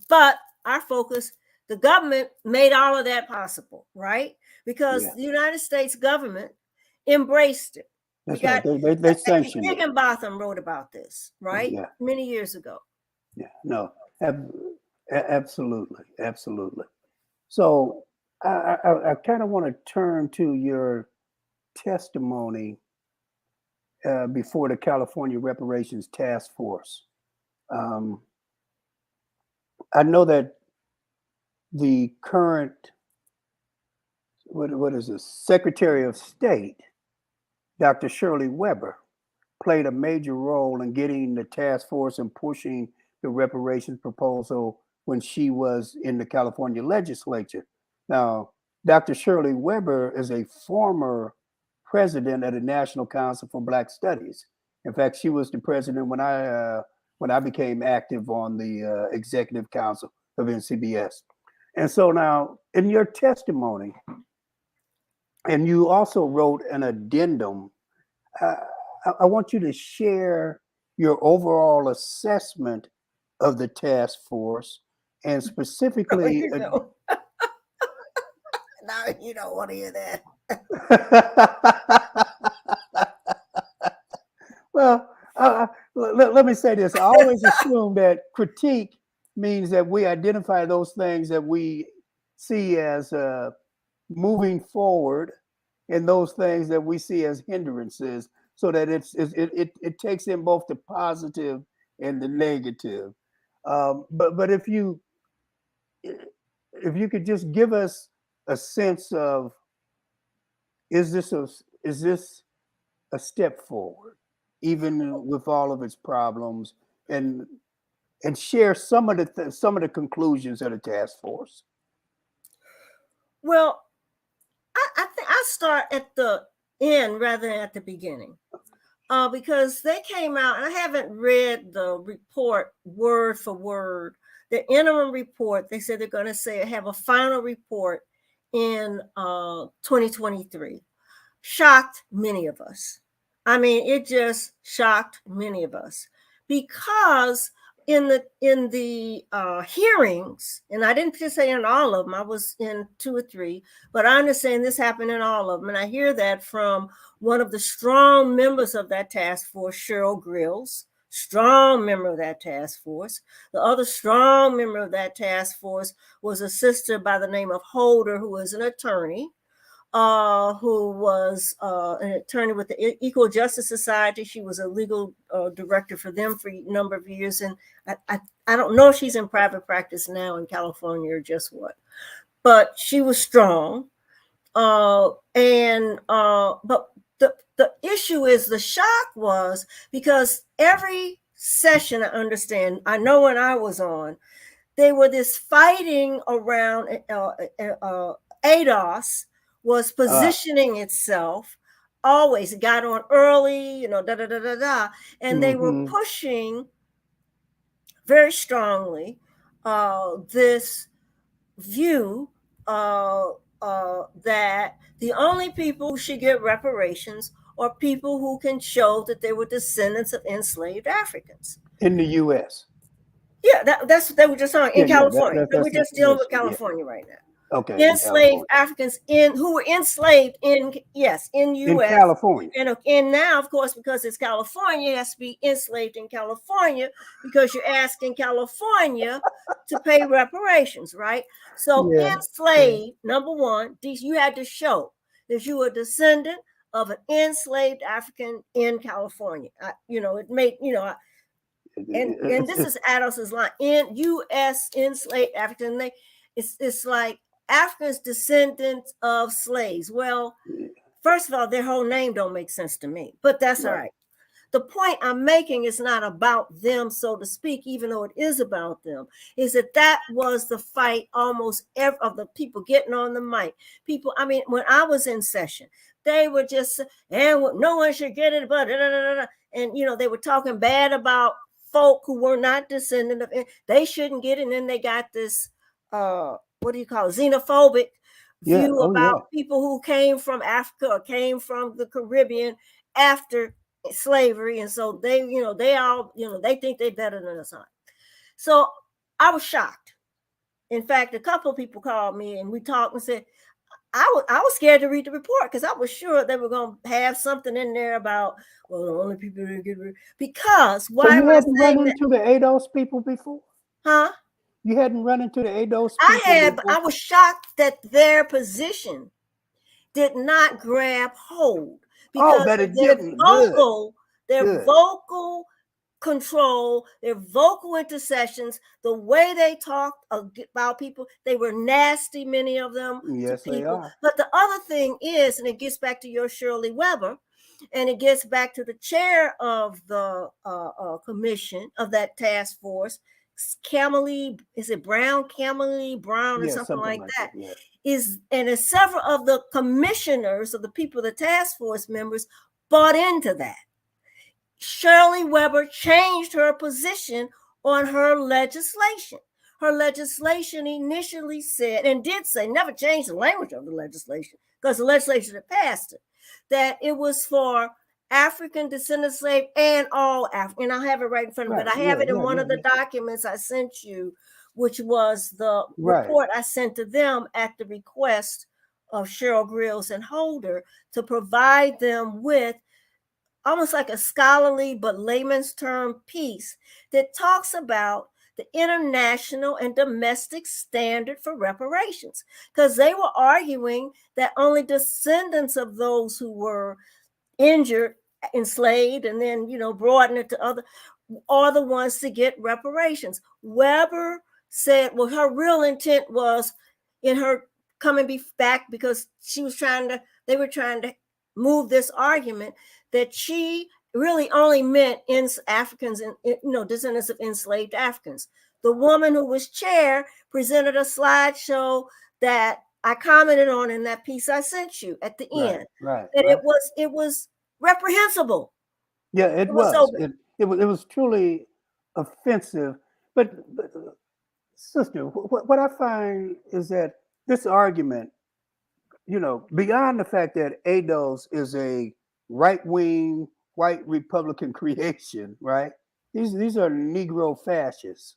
but our focus, the government made all of that possible, right? Because the United States government embraced it. That's right. They sanctioned it. Higginbotham wrote about this, right? Yeah. Many years ago. Yeah, no, absolutely. So I kind of want to turn to your testimony before the California Reparations Task Force. I know that the current, what is this, Secretary of State, Dr. Shirley Weber, played a major role in getting the task force and pushing the reparations proposal when she was in the California legislature. Now, Dr. Shirley Weber is a former president of the National Council for Black Studies. In fact, she was the president when I became active on the executive council of NCBS. And so now, in your testimony, and you also wrote an addendum, I want you to share your overall assessment of the task force, and specifically. No, you don't want to hear that. Well, let me say this. I always assume that critique means that we identify those things that we see as moving forward, and those things that we see as hindrances, so that it takes in both the positive and the negative. But if you could just give us a sense of, is this a step forward, even with all of its problems, and share some of the conclusions of the task force. Well, I think I start at the end rather than at the beginning, because they came out, and I haven't read the report word for word. The interim report, they said they're going to have a final report in 2023. Shocked many of us. I mean, it just shocked many of us, because in the hearings, and I didn't just say in all of them, I was in 2 or 3, but I understand this happened in all of them. And I hear that from one of the strong members of that task force, Cheryl Grills, strong member of that task force. The other strong member of that task force was a sister by the name of Holder, who was an attorney, who was an attorney with the Equal Justice Society. She was a legal director for them for a number of years. And I don't know if she's in private practice now in California or just what, but she was strong. But the issue is, the shock was because every session, I understand, I know when I was on, they were this fighting around ADOS was positioning itself always. It got on early, and they were pushing very strongly this view that the only people who should get reparations are people who can show that they were descendants of enslaved Africans in the U.S. Yeah, that's they were just on in California. So we're just dealing with yeah. California right now. Okay. Enslaved Africans who were enslaved in U.S. In California. And now, of course, because it's California, it has to be enslaved in California because you're asking California to pay reparations, right? So enslaved, number one, you had to show that you were a descendant of an enslaved African in California. It made, and this is Adams's line, in U.S. enslaved African. It's like Africans descendants of slaves. Well, first of all, their whole name don't make sense to me, but that's all right. The point I'm making is not about them, so to speak, even though it is about them, is that was the fight almost every of the people getting on the mic. People, I mean, when I was in session, they were just, and no one should get it, but and they were talking bad about folk who were not descendant of, they shouldn't get it. And then they got this, what do you call it, xenophobic view about people who came from Africa or came from the Caribbean after slavery, and so they all they think they're better than us. So I was shocked. In fact, a couple of people called me and we talked and said I was scared to read the report because I was sure they were going to have something in there about, well, the only people who get because why so you am I hadn't saying run that? into the ADOS people before? Huh? You hadn't run into the ADOS people before? I was shocked that their position did not grab hold because that it didn't. Their vocal control, their vocal intercessions, the way they talked about people, they were nasty, many of them. Yes, to people. They are. But the other thing is, and it gets back to your Shirley Weber, and it gets back to the chair of the commission of that task force, Camellie, is it Brown, Camellie Brown, or something like that? And as several of the commissioners of the people, the task force members, bought into that. Shirley Weber changed her position on her legislation. Her legislation initially said, and did say, never changed the language of the legislation because the legislation had passed it, that it was for African descendant slave and all African. And I have it right in front of me, but I have it in one of the documents I sent you, which was the report I sent to them at the request of Cheryl Grills and Holder to provide them with almost like a scholarly but layman's term piece that talks about the international and domestic standard for reparations, because they were arguing that only descendants of those who were injured, enslaved, and then broaden it to other are the ones to get reparations. Weber said, well, her real intent was in her coming back because they were trying to move this argument that she really only meant Africans and descendants of enslaved Africans. The woman who was chair presented a slideshow that I commented on in that piece I sent you at the end. It was reprehensible. Yeah, it was. It was truly offensive. But sister, what I find is that this argument, beyond the fact that ADOS is a right-wing white Republican creation, right? These are Negro fascists.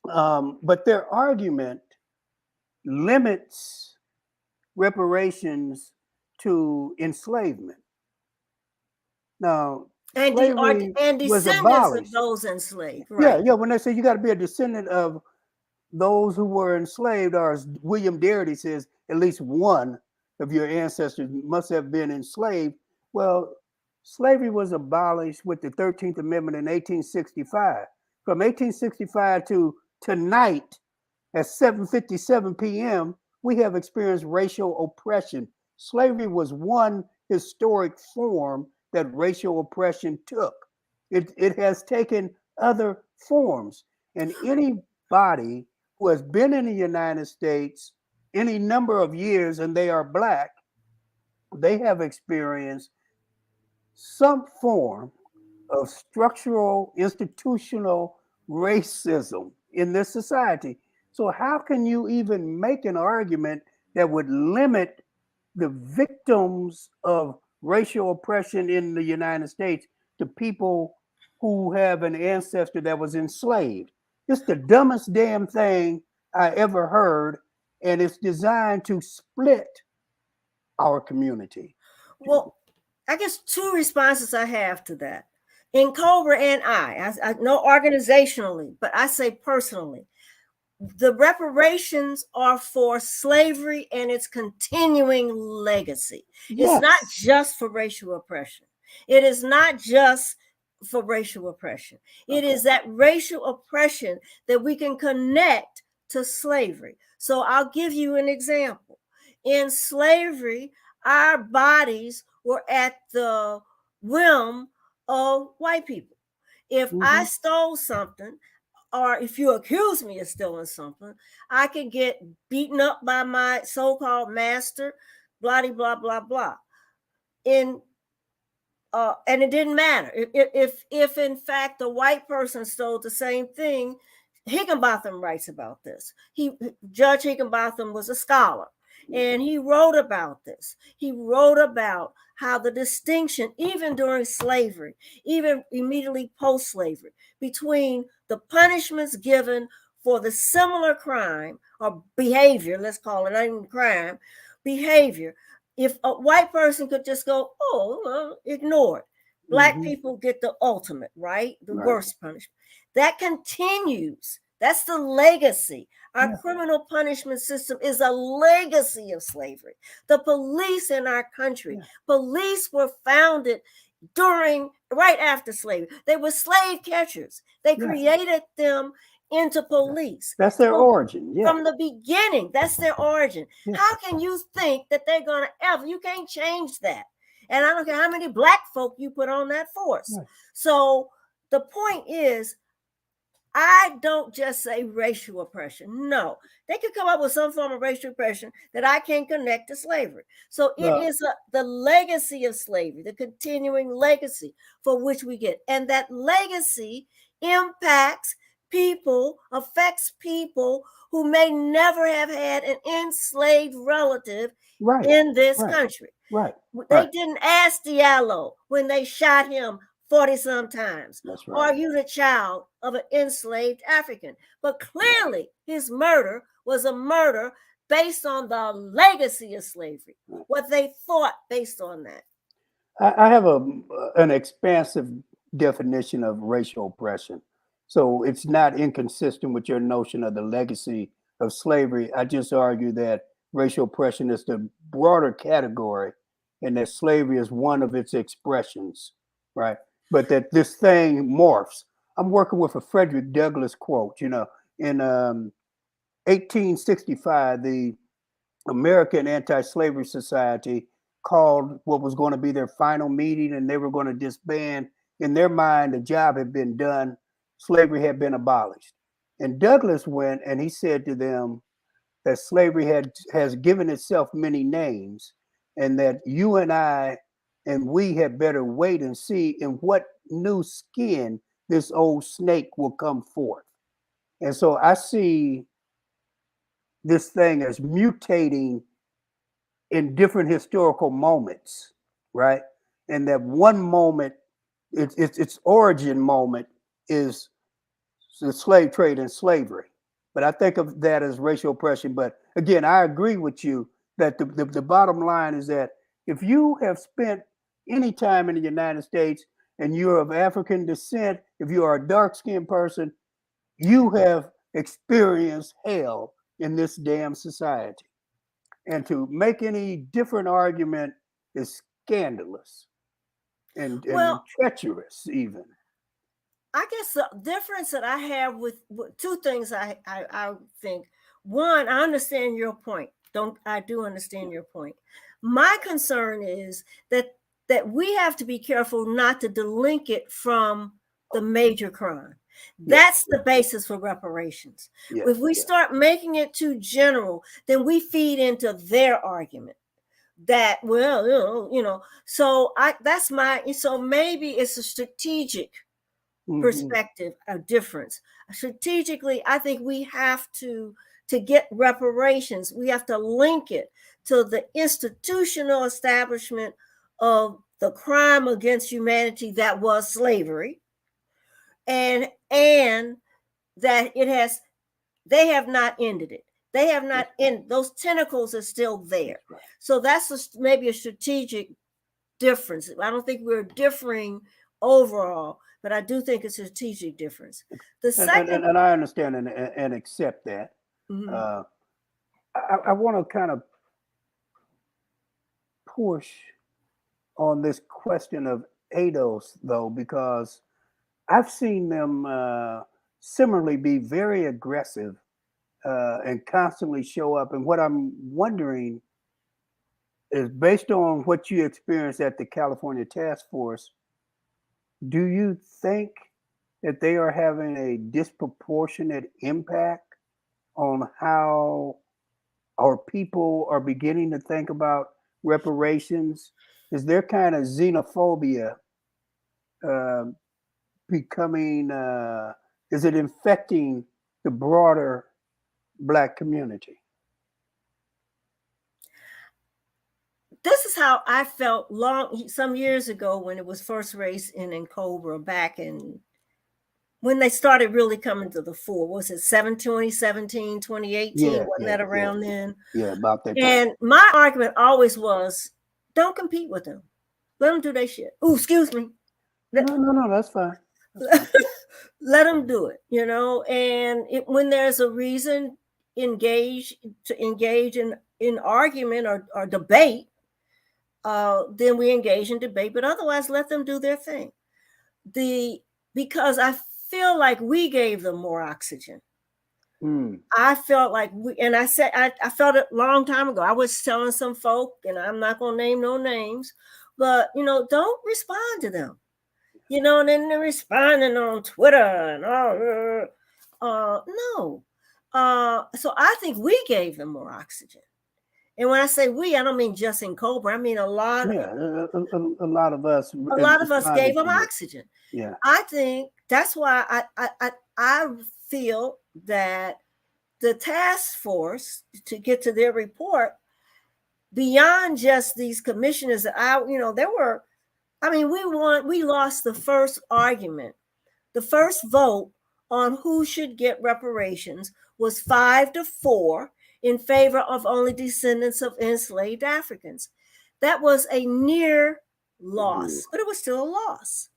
But their argument limits reparations to enslavement. Now, Slavery and was descendants of abolished. those enslaved, Yeah, right? yeah. When they say you got to be a descendant of those who were enslaved, or as William Darity says, at least one of your ancestors must have been enslaved. Well, slavery was abolished with the 13th Amendment in 1865. From 1865 to tonight at 7:57 p.m., we have experienced racial oppression. Slavery was one historic form that racial oppression took. It has taken other forms. And anybody who has been in the United States any number of years and they are Black, they have experienced some form of structural, institutional racism in this society. So, how can you even make an argument that would limit the victims of racial oppression in the United States to people who have an ancestor that was enslaved? It's the dumbest damn thing I ever heard, and it's designed to split our community. Well, I guess two responses I have to that. In Cobra and I know organizationally, but I say personally, the reparations are for slavery and its continuing legacy. It's not Yes. just for racial oppression. It is not just for racial oppression. It is that racial oppression that we can connect to slavery. So I'll give you an example. In slavery, our bodies were at the whim of white people. If I stole something, or if you accuse me of stealing something, I can get beaten up by my so-called master, blah, blah, blah, blah. And it didn't matter. If in fact the white person stole the same thing, Higginbotham writes about this. Judge Higginbotham was a scholar, and he wrote about this. He wrote about how the distinction, even during slavery, even immediately post-slavery, between the punishments given for the similar crime or behavior, let's call it, not even crime, behavior. If a white person could just go, oh, well, ignore it. Black people get the ultimate, right? The worst punishment. That continues. That's the legacy. Our criminal punishment system is a legacy of slavery. The police in our country, police were founded right after slavery. They were slave catchers. They created them into police. That's their origin. From the beginning, that's their origin. How can you think that they're going to ever? You can't change that. And I don't care how many Black folk you put on that force. So the point is, I don't just say racial oppression. No, they could come up with some form of racial oppression that I can connect to slavery. So it is the legacy of slavery, the continuing legacy for which we get. And that legacy impacts people, affects people who may never have had an enslaved relative in this country. They didn't ask Diallo when they shot him 40-some times. Are you the child of an enslaved African? But clearly his murder was a murder based on the legacy of slavery, what they thought based on that. I have an expansive definition of racial oppression. So it's not inconsistent with your notion of the legacy of slavery. I just argue that racial oppression is the broader category and that slavery is one of its expressions, right? But that this thing morphs. I'm working with a Frederick Douglass quote, in 1865, the American Anti-Slavery Society called what was going to be their final meeting, and they were going to disband. In their mind, the job had been done. Slavery had been abolished. And Douglass went and he said to them that slavery has given itself many names, and that you and I and we had better wait and see in what new skin this old snake will come forth. And so I see this thing as mutating in different historical moments, right? And that one moment, its origin moment is the slave trade and slavery. But I think of that as racial oppression. But again, I agree with you that the bottom line is that if you have spent any time in the United States, and you're of African descent, if you are a dark-skinned person, you have experienced hell in this damn society. And to make any different argument is scandalous and Well, treacherous, even. I guess the difference that I have with two things I think. One, I understand your point. I do understand your point. My concern is that we have to be careful not to delink it from the major crime. That's the basis for reparations. If we start making it too general, then we feed into their argument that, well, so maybe it's a strategic perspective, a difference. Strategically, I think we have to get reparations, we have to link it to the institutional establishment of the crime against humanity that was slavery, and that they have not ended it. They have not ended. Those tentacles are still there. So that's maybe a strategic difference. I don't think we're differing overall, but I do think it's a strategic difference. The second, and I understand and accept that. Mm-hmm. I want to kind of push on this question of ADOS, though, because I've seen them similarly be very aggressive and constantly show up. And what I'm wondering is, based on what you experienced at the California Task Force, do you think that they are having a disproportionate impact on how our people are beginning to think about reparations? Is there kind of xenophobia becoming, is it infecting the broader Black community? This is how I felt some years ago when it was first raised in Cobra, back in when they started really coming to the fore. Was it 2017, 2018? Wasn't that around then? Yeah, about that time. And my argument always was, don't compete with them. Let them do their shit. Oh, excuse me. No, that's fine. Let them do it, and when there's a reason engage in argument or debate, then we engage in debate, but otherwise let them do their thing. Because I feel like we gave them more oxygen. I felt like I felt it a long time ago. I was telling some folk, and I'm not going to name no names, but don't respond to them. And then they're responding on Twitter and all. No. So I think we gave them more oxygen. And when I say we, I don't mean just in Cobra. I mean a lot. A lot of us. A lot of us gave them oxygen. Yeah. I think that's why I feel that the task force, to get to their report, beyond just these commissioners, we lost the first argument. The first vote on who should get reparations was 5-4 in favor of only descendants of enslaved Africans. That was a near loss, but it was still a loss.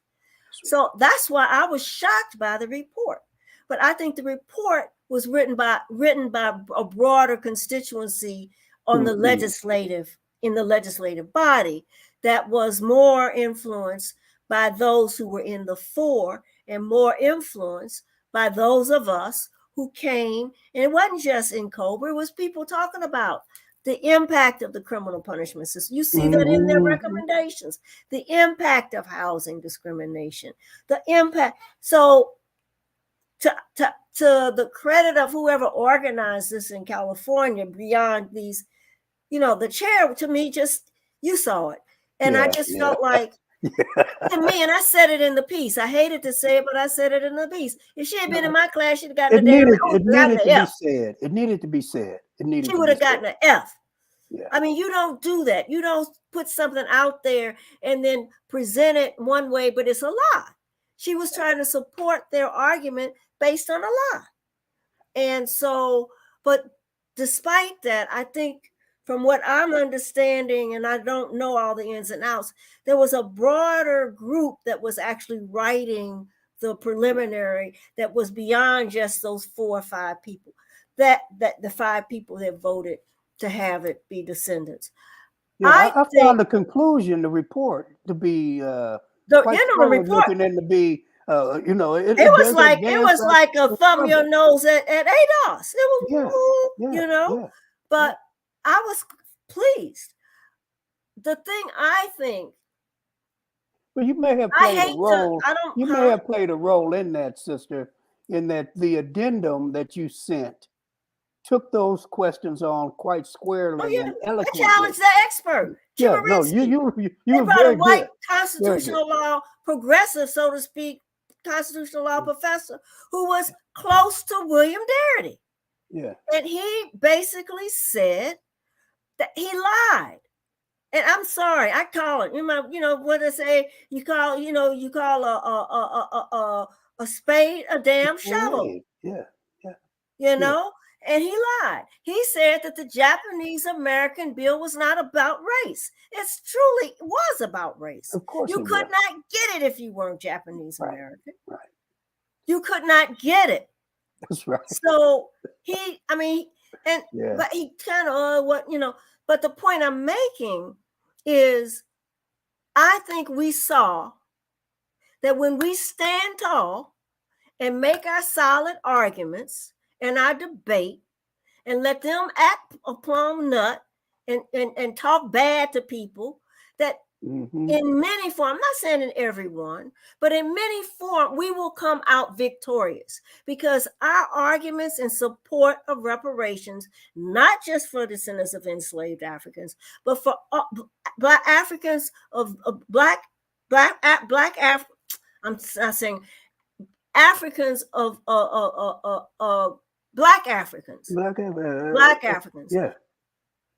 So that's why I was shocked by the report. But I think the report was written by a broader constituency on the legislative body that was more influenced by those who were in the fore and more influenced by those of us who came. And it wasn't just in Cobra, it was people talking about the impact of the criminal punishment system. You see that in their recommendations, the impact of housing discrimination, the impact. So to the credit of whoever organized this in California, beyond these, the chair, to me, just, you saw it. And I just felt like, to me, and I said it in the piece. I hated to say it, but I said it in the piece. If she had been in my class, she'd have gotten a damn F. It needed to be said. It needed to be said. She would have gotten an F. Yeah. I mean, you don't do that. You don't put something out there and then present it one way, but it's a lie. She was trying to support their argument based on a lie. And so, but despite that, I think from what I'm understanding, and I don't know all the ins and outs, there was a broader group that was actually writing the preliminary that was beyond just those 4 or 5 people, that the 5 people that voted to have it be descendants. Yeah, I think found the conclusion, the report, to be the quite interim forward report, looking and to be, you know, it does advance was like a the thumb your struggle. nose at ADOS. It was, Yeah, yeah, you know, yeah. but I was pleased. The thing I think, Well, you may have I played a hate to, role. I don't, You may have played a role in that, sister, in that the addendum that you sent took those questions on quite Oh squarely yeah, and I eloquently. challenged that expert, Yeah, no, Chemerinsky. you They were brought a very white good, very good. constitutional law, progressive, so to speak, constitutional law Mm. professor who was close to William Darity. Yeah, And he basically said that he lied. And I'm sorry, I call it, you know what they say, you call a spade a damn shovel, yeah, yeah, you yeah. know? And he lied. He said that the Japanese American bill was not about race. It truly was about race. Of course You it could was. not get it if you weren't Japanese Right, American. right. You could not get it. That's right. So Yeah, but he kind of but the point I'm making is I think we saw that when we stand tall and make our solid arguments and our debate and let them act a plum nut and talk bad to people, that hmm in many forms, I'm not saying in every one, but in many forms, we will come out victorious because our arguments in support of reparations, not just for descendants of enslaved Africans, but for Black Africans of Black I'm not saying Africans of Black Africans, Black Africans, yeah,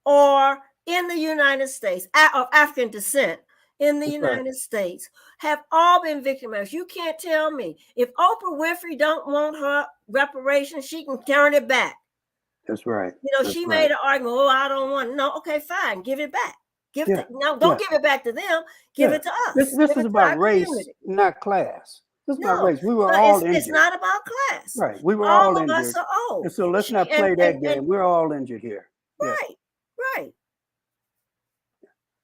or in the United States, of African descent in the that's right. United States, have all been victimized. You can't tell me if Oprah Winfrey don't want her reparations, she can turn it back. That's right. You know, That's she right. made an argument. Oh, I don't want it. No, okay, fine, give it back. Yeah, No, yeah, don't give it back to them. Give yeah. it to This us. this Give is it to about our race, community. not class. This is about No, race. We were but all it's injured. not about class. Right. We were all All of us injured. are And old. so let's She not play that and game. We're all injured here. Yeah, right, right.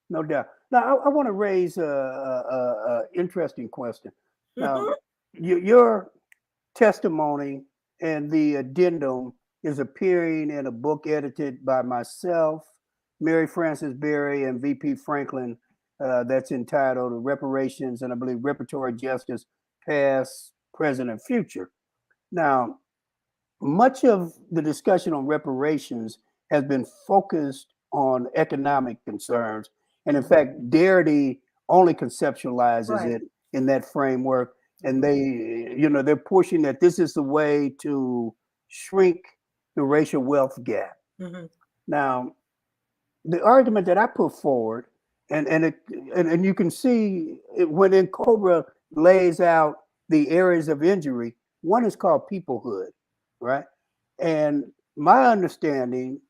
no doubt. Now, I want to raise a interesting question. Now, Mm-hmm. your testimony and the addendum is appearing in a book edited by myself, Mary Frances Berry, and VP Franklin. That's entitled Reparations and I believe Reparatory Justice, Past, Present, and Future. Now, much of the discussion on reparations has been focused on economic concerns. And in fact, Darity only conceptualizes Right. it in that framework. And they're pushing that this is the way to shrink the racial wealth gap. Mm-hmm. Now, the argument that I put forward, and you can see it when Cobra lays out the areas of injury, one is called peoplehood, right? And my understanding,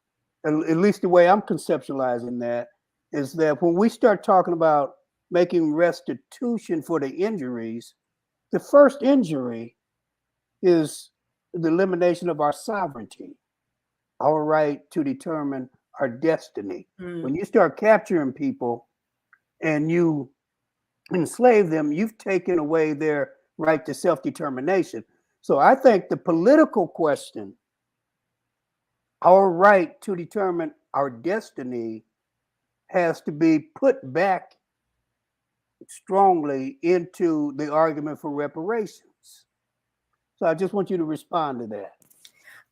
at least the way I'm conceptualizing that, is that when we start talking about making restitution for the injuries, the first injury is the elimination of our sovereignty, our right to determine our destiny. Mm. When you start capturing people and you enslave them, you've taken away their right to self-determination. So I think the political question, our right to determine our destiny, has to be put back strongly into the argument for reparations. So I just want you to respond to that.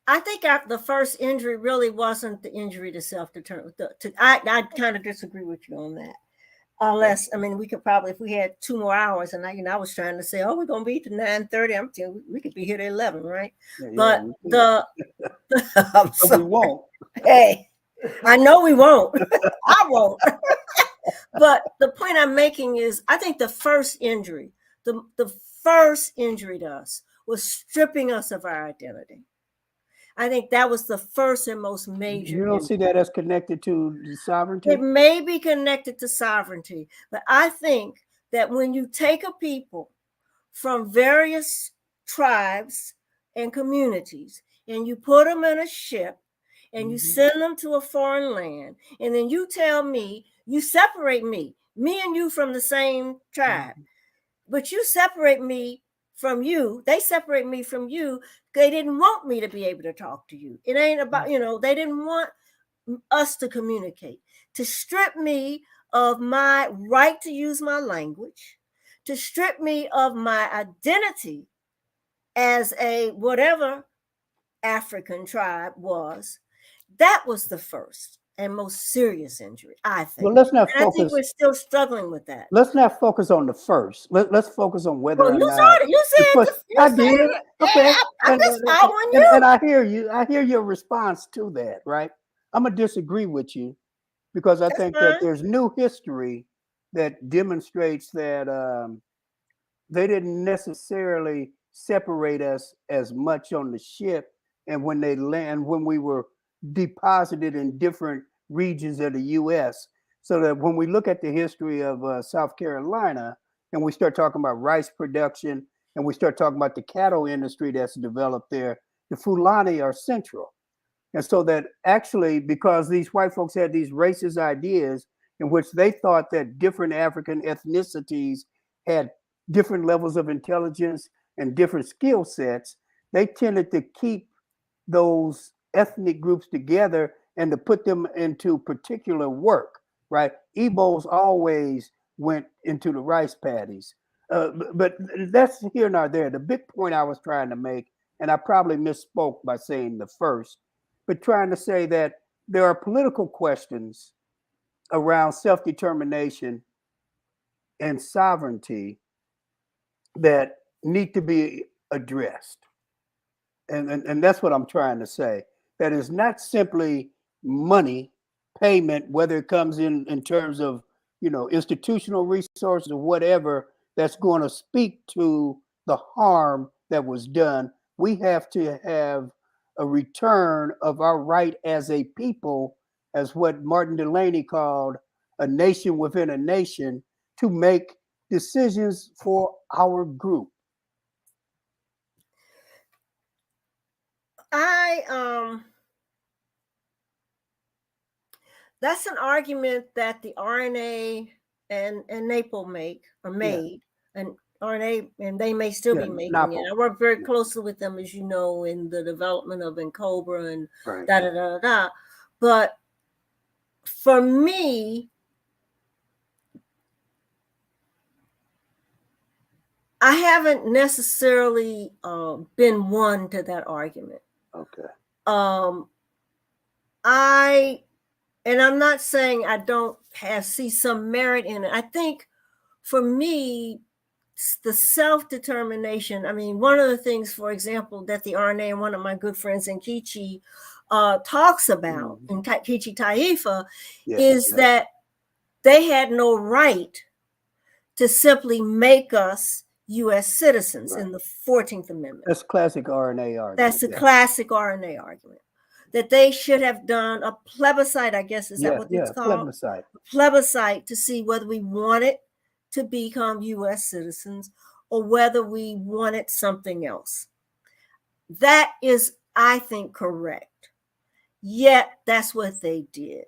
I think the first injury really wasn't the injury to self-determination. I kind of disagree with you on that. Unless, I mean, we could probably, if we had 2 more hours, and I was trying to say, oh, we're gonna be to 9:30. I'm telling you, we could be here to 11, right? Yeah, But I'm but we sorry. won't. Hey, I know we won't. I won't. But the point I'm making is, I think the first injury to us was stripping us of our identity. I think that was the first and most major. You don't see that as connected to sovereignty? It may be connected to sovereignty, but I think that when you take a people from various tribes and communities and you put them in a ship and you send them to a foreign land, and then you tell me, you separate me and you from the same tribe, but you separate me from you, they separate me from you. They didn't want me to be able to talk to you. It ain't about, they didn't want us to communicate, to strip me of my right to use my language, to strip me of my identity as a whatever African tribe was. That was the first and most serious injury, I think. Well, let's not and I think focus. we're still struggling with that. Let's not focus on the first. Let's focus on whether Well, or you not. started. You said. I did. Okay. I'm just following you. And I hear you. I hear your response to that, right? I'm gonna disagree with you because I think that there's new history that demonstrates that they didn't necessarily separate us as much on the ship, and when they land, when we were deposited in different regions of the U.S. So that when we look at the history of South Carolina and we start talking about rice production and we start talking about the cattle industry that's developed there, the Fulani are central. And so that actually, because these white folks had these racist ideas in which they thought that different African ethnicities had different levels of intelligence and different skill sets, they tended to keep those ethnic groups together and to put them into particular work, right? Igbos always went into the rice paddies. But that's here nor there. The big point I was trying to make, and I probably misspoke by saying the first, but trying to say that there are political questions around self-determination and sovereignty that need to be addressed. And that's what I'm trying to say. That is not simply money payment, whether it comes in terms of institutional resources or whatever, that's going to speak to the harm that was done. We have to have a return of our right as a people, as what Martin Delaney called a nation within a nation, to make decisions for our group. That's an argument that the RNA and NAPO made, and RNA, and they may still be making NAPO. it. I work very closely with them, as you know, in the development of NCOBRA and Right. da da da da. But for me, I haven't necessarily been one to that argument. Okay. And I'm not saying I don't see some merit in it. I think for me, the self-determination, I mean, one of the things, for example, that the RNA and one of my good friends in Kichi talks about, in Kichi Taifa, is that they had no right to simply make us U.S. citizens in the 14th Amendment. That's classic RNA argument. That's a classic RNA argument. That they should have done a plebiscite, I guess, is that what it's called? Plebiscite. A plebiscite to see whether we wanted to become U.S. citizens or whether we wanted something else. That is, I think, correct. Yet, that's what they did.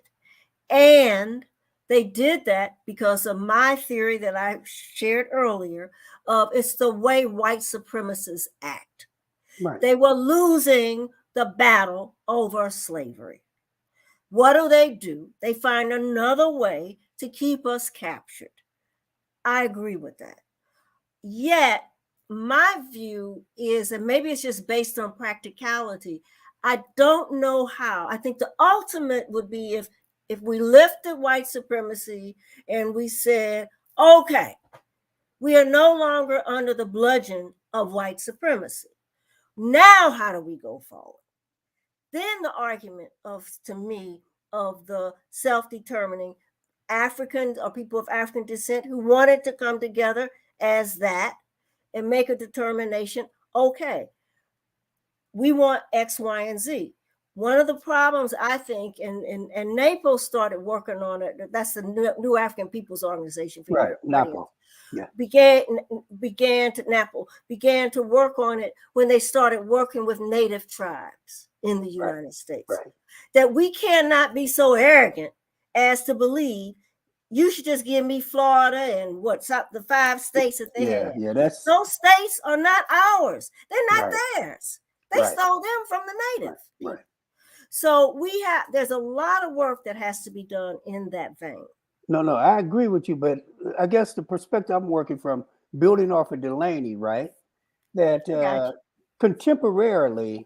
And they did that because of my theory that I shared earlier of it's the way white supremacists act. Right. They were losing the battle over slavery. What do? They find another way to keep us captured. I agree with that. Yet, my view is, and maybe it's just based on practicality, I don't know how. I think the ultimate would be if we lifted white supremacy and we said, okay, we are no longer under the bludgeon of white supremacy. Now, how do we go forward? Then the argument to me, of the self-determining Africans or people of African descent who wanted to come together as that and make a determination, okay, we want X, Y, and Z. One of the problems, I think, and NAPO started working on it. That's the New African People's Organization for Right, Humanitarian. NAPO. Yeah. Began to work on it when they started working with native tribes in the United States. Right. That we cannot be so arrogant as to believe you should just give me Florida and the 5 states that they have. Yeah, that's those states are not ours. They're not right. theirs. They Right. stole them from the native people. Right. So there's a lot of work that has to be done in that vein. No, I agree with you, but I guess the perspective I'm working from, building off of Delaney, right? That contemporarily,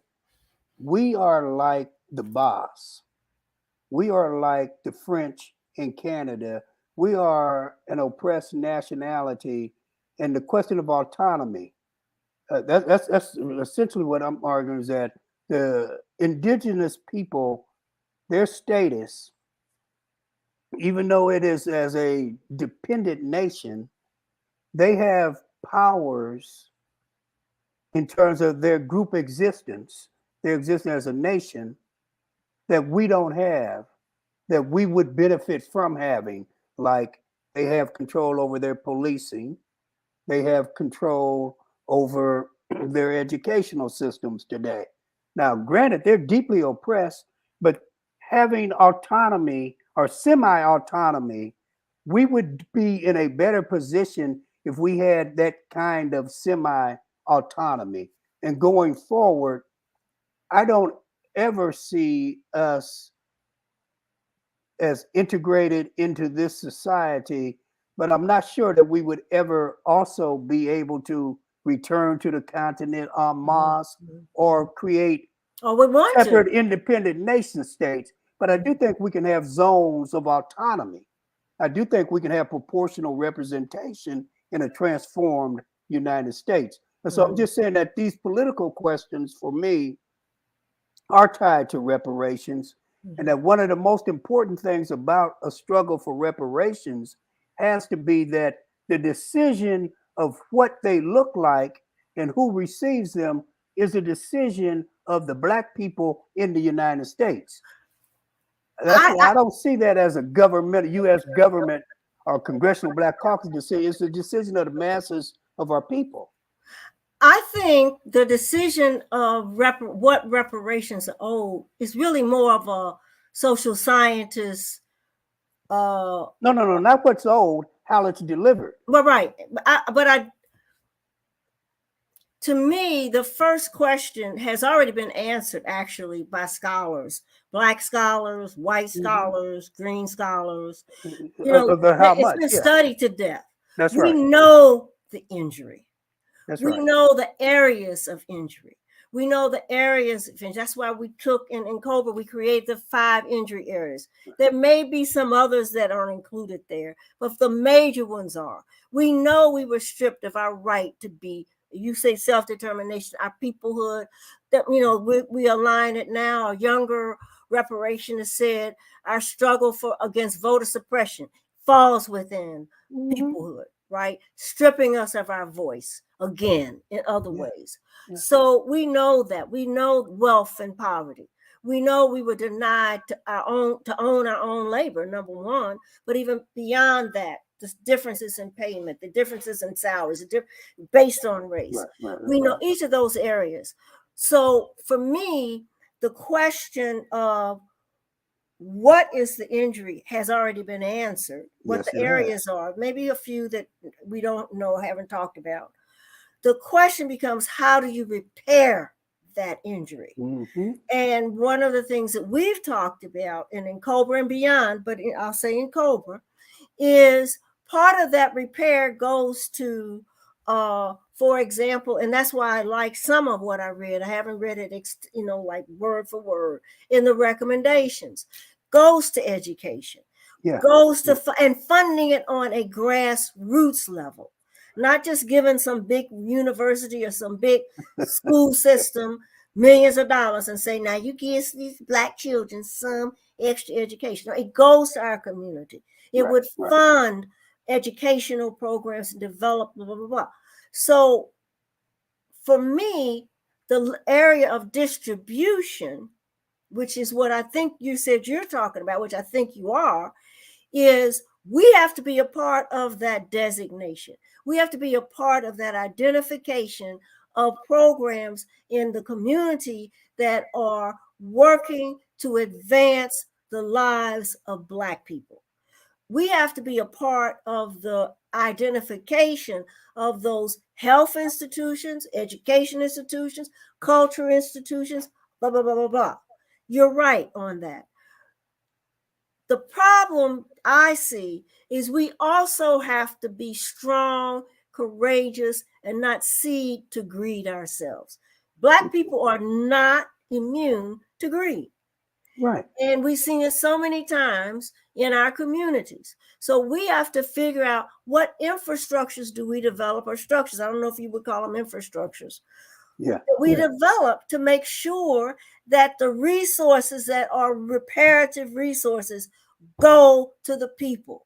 we are like the boss. We are like the French in Canada. We are an oppressed nationality, and the question of autonomy. That's essentially what I'm arguing, is that the indigenous people, their status, even though it is as a dependent nation, they have powers in terms of their group existence, their existence as a nation, that we don't have, that we would benefit from having. Like, they have control over their policing, they have control over their educational systems today. Now, granted, they're deeply oppressed, but having autonomy or semi-autonomy, we would be in a better position if we had that kind of semi-autonomy. And going forward, I don't ever see us as integrated into this society, but I'm not sure that we would ever also be able to return to the continent en masse or create separate independent nation states. But I do think we can have zones of autonomy. I do think we can have proportional representation in a transformed United States. And so I'm just saying that these political questions for me are tied to reparations. And that one of the most important things about a struggle for reparations has to be that the decision of what they look like and who receives them is a decision of the Black people in the United States. That's why I don't see that as a government, U.S. government or Congressional Black Caucus decision. It's the decision of the masses of our people. I think the decision of what reparations are owed is really more of a social scientist. No, not what's owed, how it's delivered. Well, right, to me, the first question has already been answered actually by scholars, Black scholars, white scholars, green scholars. It's been studied to death. That's right. We know the injury. We know the areas of injury. We know the areas of injury. That's why we took in COBRA, we created the 5 injury areas. There may be some others that aren't included there, but the major ones are. We know we were stripped of our right to be, you say self-determination, our peoplehood, that, we align it now. Our younger reparation has said our struggle against voter suppression falls within peoplehood, right? Stripping us of our voice again in other ways. So we know that. We know wealth and poverty. We know we were denied to own our own labor, number one, but even beyond that, the differences in payment, the differences in salaries, based on race. We know each of those areas. So for me, the question of what is the injury has already been answered. What the areas are, maybe a few that we don't know, haven't talked about. The question becomes, how do you repair that injury? And one of the things that we've talked about, and in COBRA and beyond, but I'll say in COBRA, is part of that repair goes to, for example, and that's why I like some of what I read. I haven't read it, like word for word in the recommendations. Goes to education, goes to and funding it on a grassroots level, not just giving some big university or some big school system millions of dollars and say, now you give these Black children some extra education. No, it goes to our community. It would fund educational programs and develop blah, blah, blah, blah. So for me, the area of distribution, which is what I think you said you're talking about, which I think you are, is we have to be a part of that designation. We have to be a part of that identification of programs in the community that are working to advance the lives of Black people. We have to be a part of the identification of those health institutions, education institutions, culture institutions, blah, blah, blah, blah, blah. You're right on that. The problem I see is we also have to be strong, courageous, and not cede to greed ourselves. Black people are not immune to greed. Right. And we've seen it so many times in our communities. So we have to figure out what infrastructures do we develop, or structures. I don't know if you would call them infrastructures. Yeah. We develop to make sure that the resources that are reparative resources go to the people.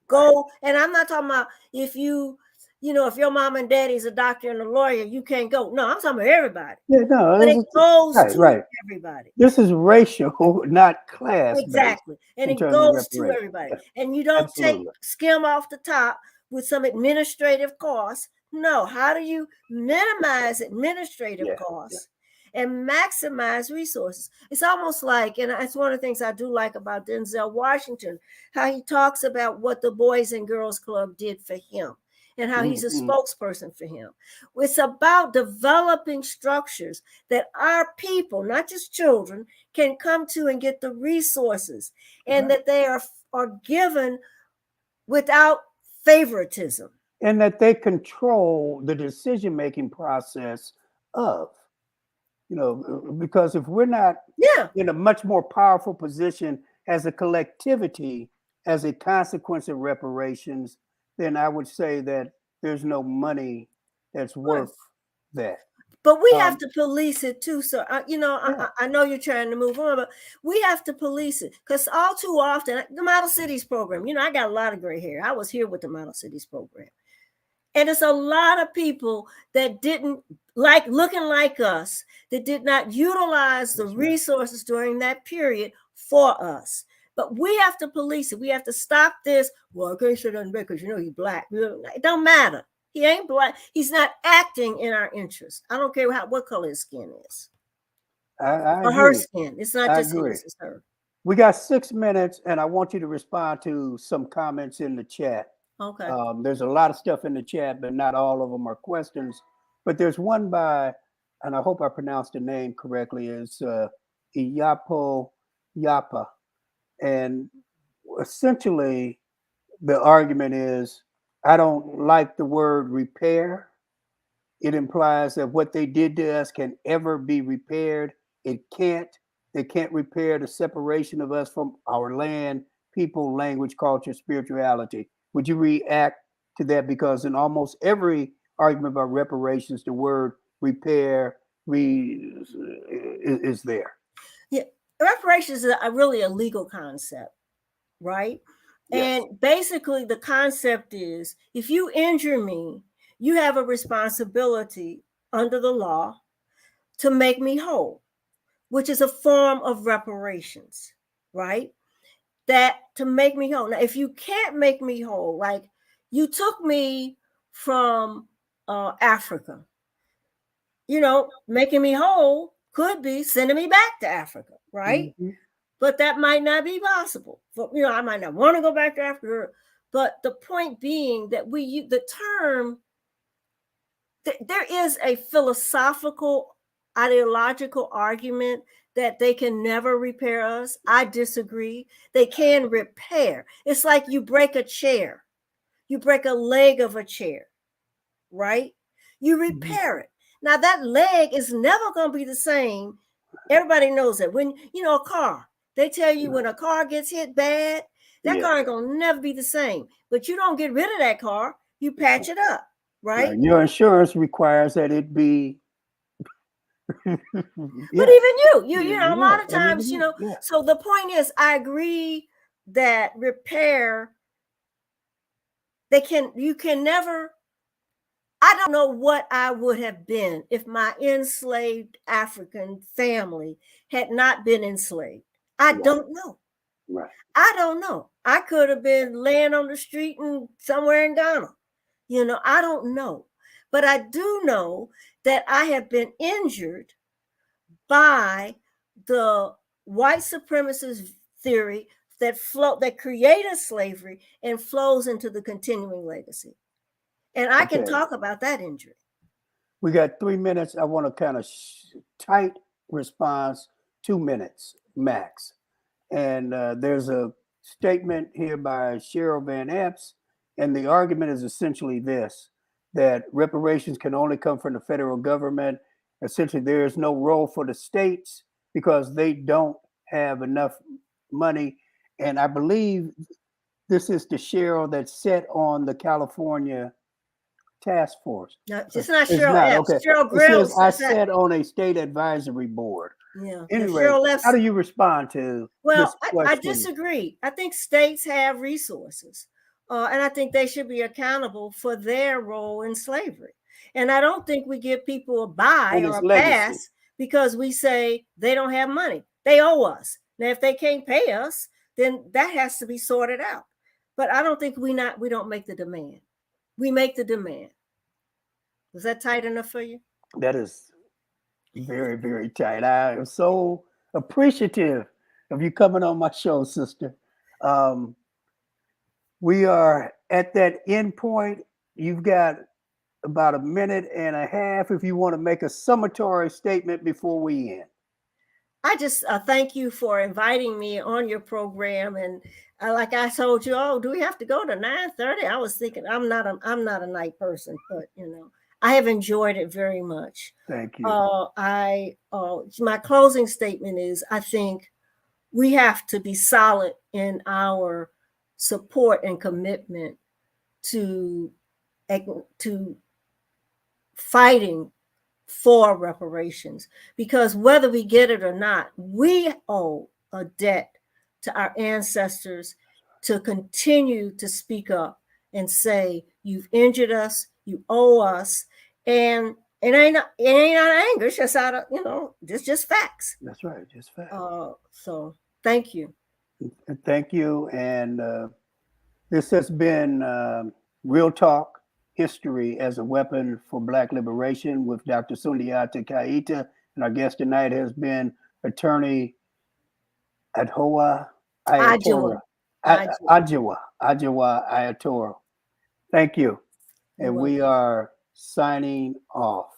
Go, and I'm not talking about if if your mom and daddy's a doctor and a lawyer, you can't go. No, I'm talking about everybody. Yeah, no, But it goes to right. everybody. This is racial, not class based. Exactly. And in it terms of goes to reparations. everybody. Yeah, And you don't absolutely. skim off the top with some administrative costs. No, how do you minimize administrative costs and maximize resources? It's almost like, and it's one of the things I do like about Denzel Washington, how he talks about what the Boys and Girls Club did for him and how he's a spokesperson for him. It's about developing structures that our people, not just children, can come to and get the resources, and that they are given without favoritism. And that they control the decision-making process of, because if we're not in a much more powerful position as a collectivity, as a consequence of reparations, then I would say that there's no money that's worth that. But we have to police it too. So, I know you're trying to move on, but we have to police it, because all too often, the Model Cities program, I got a lot of gray hair. I was here with the Model Cities program. And it's a lot of people that didn't like looking like us, that did not utilize the resources during that period for us. But we have to police it. We have to stop this. Well, I can't say nothing because he's Black. It don't matter. He ain't Black. He's not acting in our interest. I don't care what color his skin is. I or agree. her skin. It's not I just agree. his, it's her. We got 6 minutes, and I want you to respond to some comments in the chat. Okay. There's a lot of stuff in the chat, but not all of them are questions. But there's one by, and I hope I pronounced the name correctly, is Iyapo Yapa. And essentially, the argument is, I don't like the word repair. It implies that what they did to us can ever be repaired. It can't. They can't repair the separation of us from our land, people, language, culture, spirituality. Would you react to that? Because in almost every argument about reparations, the word repair is there. Yeah, reparations is really a legal concept, right? Yes. And basically the concept is, if you injure me, you have a responsibility under the law to make me whole, which is a form of reparations, right? That to make me whole. Now, if you can't make me whole, like you took me from Africa, making me whole could be sending me back to Africa, right? Mm-hmm. But that might not be possible. I might not want to go back to Africa. But the point being that the term, there is a philosophical, ideological argument that they can never repair us. I disagree. They can repair. It's like you break a chair. You break a leg of a chair, right? You repair it. Now that leg is never going to be the same. Everybody knows that. When, a car, they tell you when a car gets hit bad, that car ain't going to never be the same. But you don't get rid of that car. You patch it up, right? Your insurance requires that it be. But even you a lot of times, so the point is, I agree that repair, you can never, I don't know what I would have been if my enslaved African family had not been enslaved. I Right. don't know. Right. I don't know. I could have been laying on the street and somewhere in Ghana. I don't know. But I do know that I have been injured by the white supremacist theory that created slavery and flows into the continuing legacy. And I can Okay. talk about that injury. We got 3 minutes. I want to kind of tight response, 2 minutes max. And there's a statement here by Cheryl Van Epps, and the argument is essentially this: that reparations can only come from the federal government. Essentially, there is no role for the states because they don't have enough money. And I believe this is the Cheryl that sat on the California task force. No, it's not It's Cheryl not Epps. okay. Cheryl It says Grills. I sat on a state advisory board. Yeah. Anyway, Cheryl Epps. how do you respond to this I question? disagree. I think states have resources, and I think they should be accountable for their role in slavery. And I don't think we give people a buy And or its a legacy. pass because we say they don't have money. They owe us. Now, if they can't pay us, then that has to be sorted out. But I don't think we don't make the demand. We make the demand. Was that tight enough for you? That is very, very tight. I am so appreciative of you coming on my show, sister. We are at that end point. You've got about a minute and a half if you want to make a summatory statement before we end. I just thank you for inviting me on your program, and like I told you, oh, do we have to go to 9:30? I was thinking I'm not a night person, but I have enjoyed it very much. Thank you. My closing statement is: I think we have to be solid in our support and commitment to fighting for reparations, because whether we get it or not, we owe a debt to our ancestors to continue to speak up and say, you've injured us, you owe us, and it ain't out of anger, it's just out of, it's just facts. That's right, just facts. So thank you. Thank you. And this has been Real Talk, History as a Weapon for Black Liberation with Dr. Sundiata Keita. And our guest tonight has been attorney Aiyetoro. Adjoa Aiyetoro. Thank you. And we are signing off.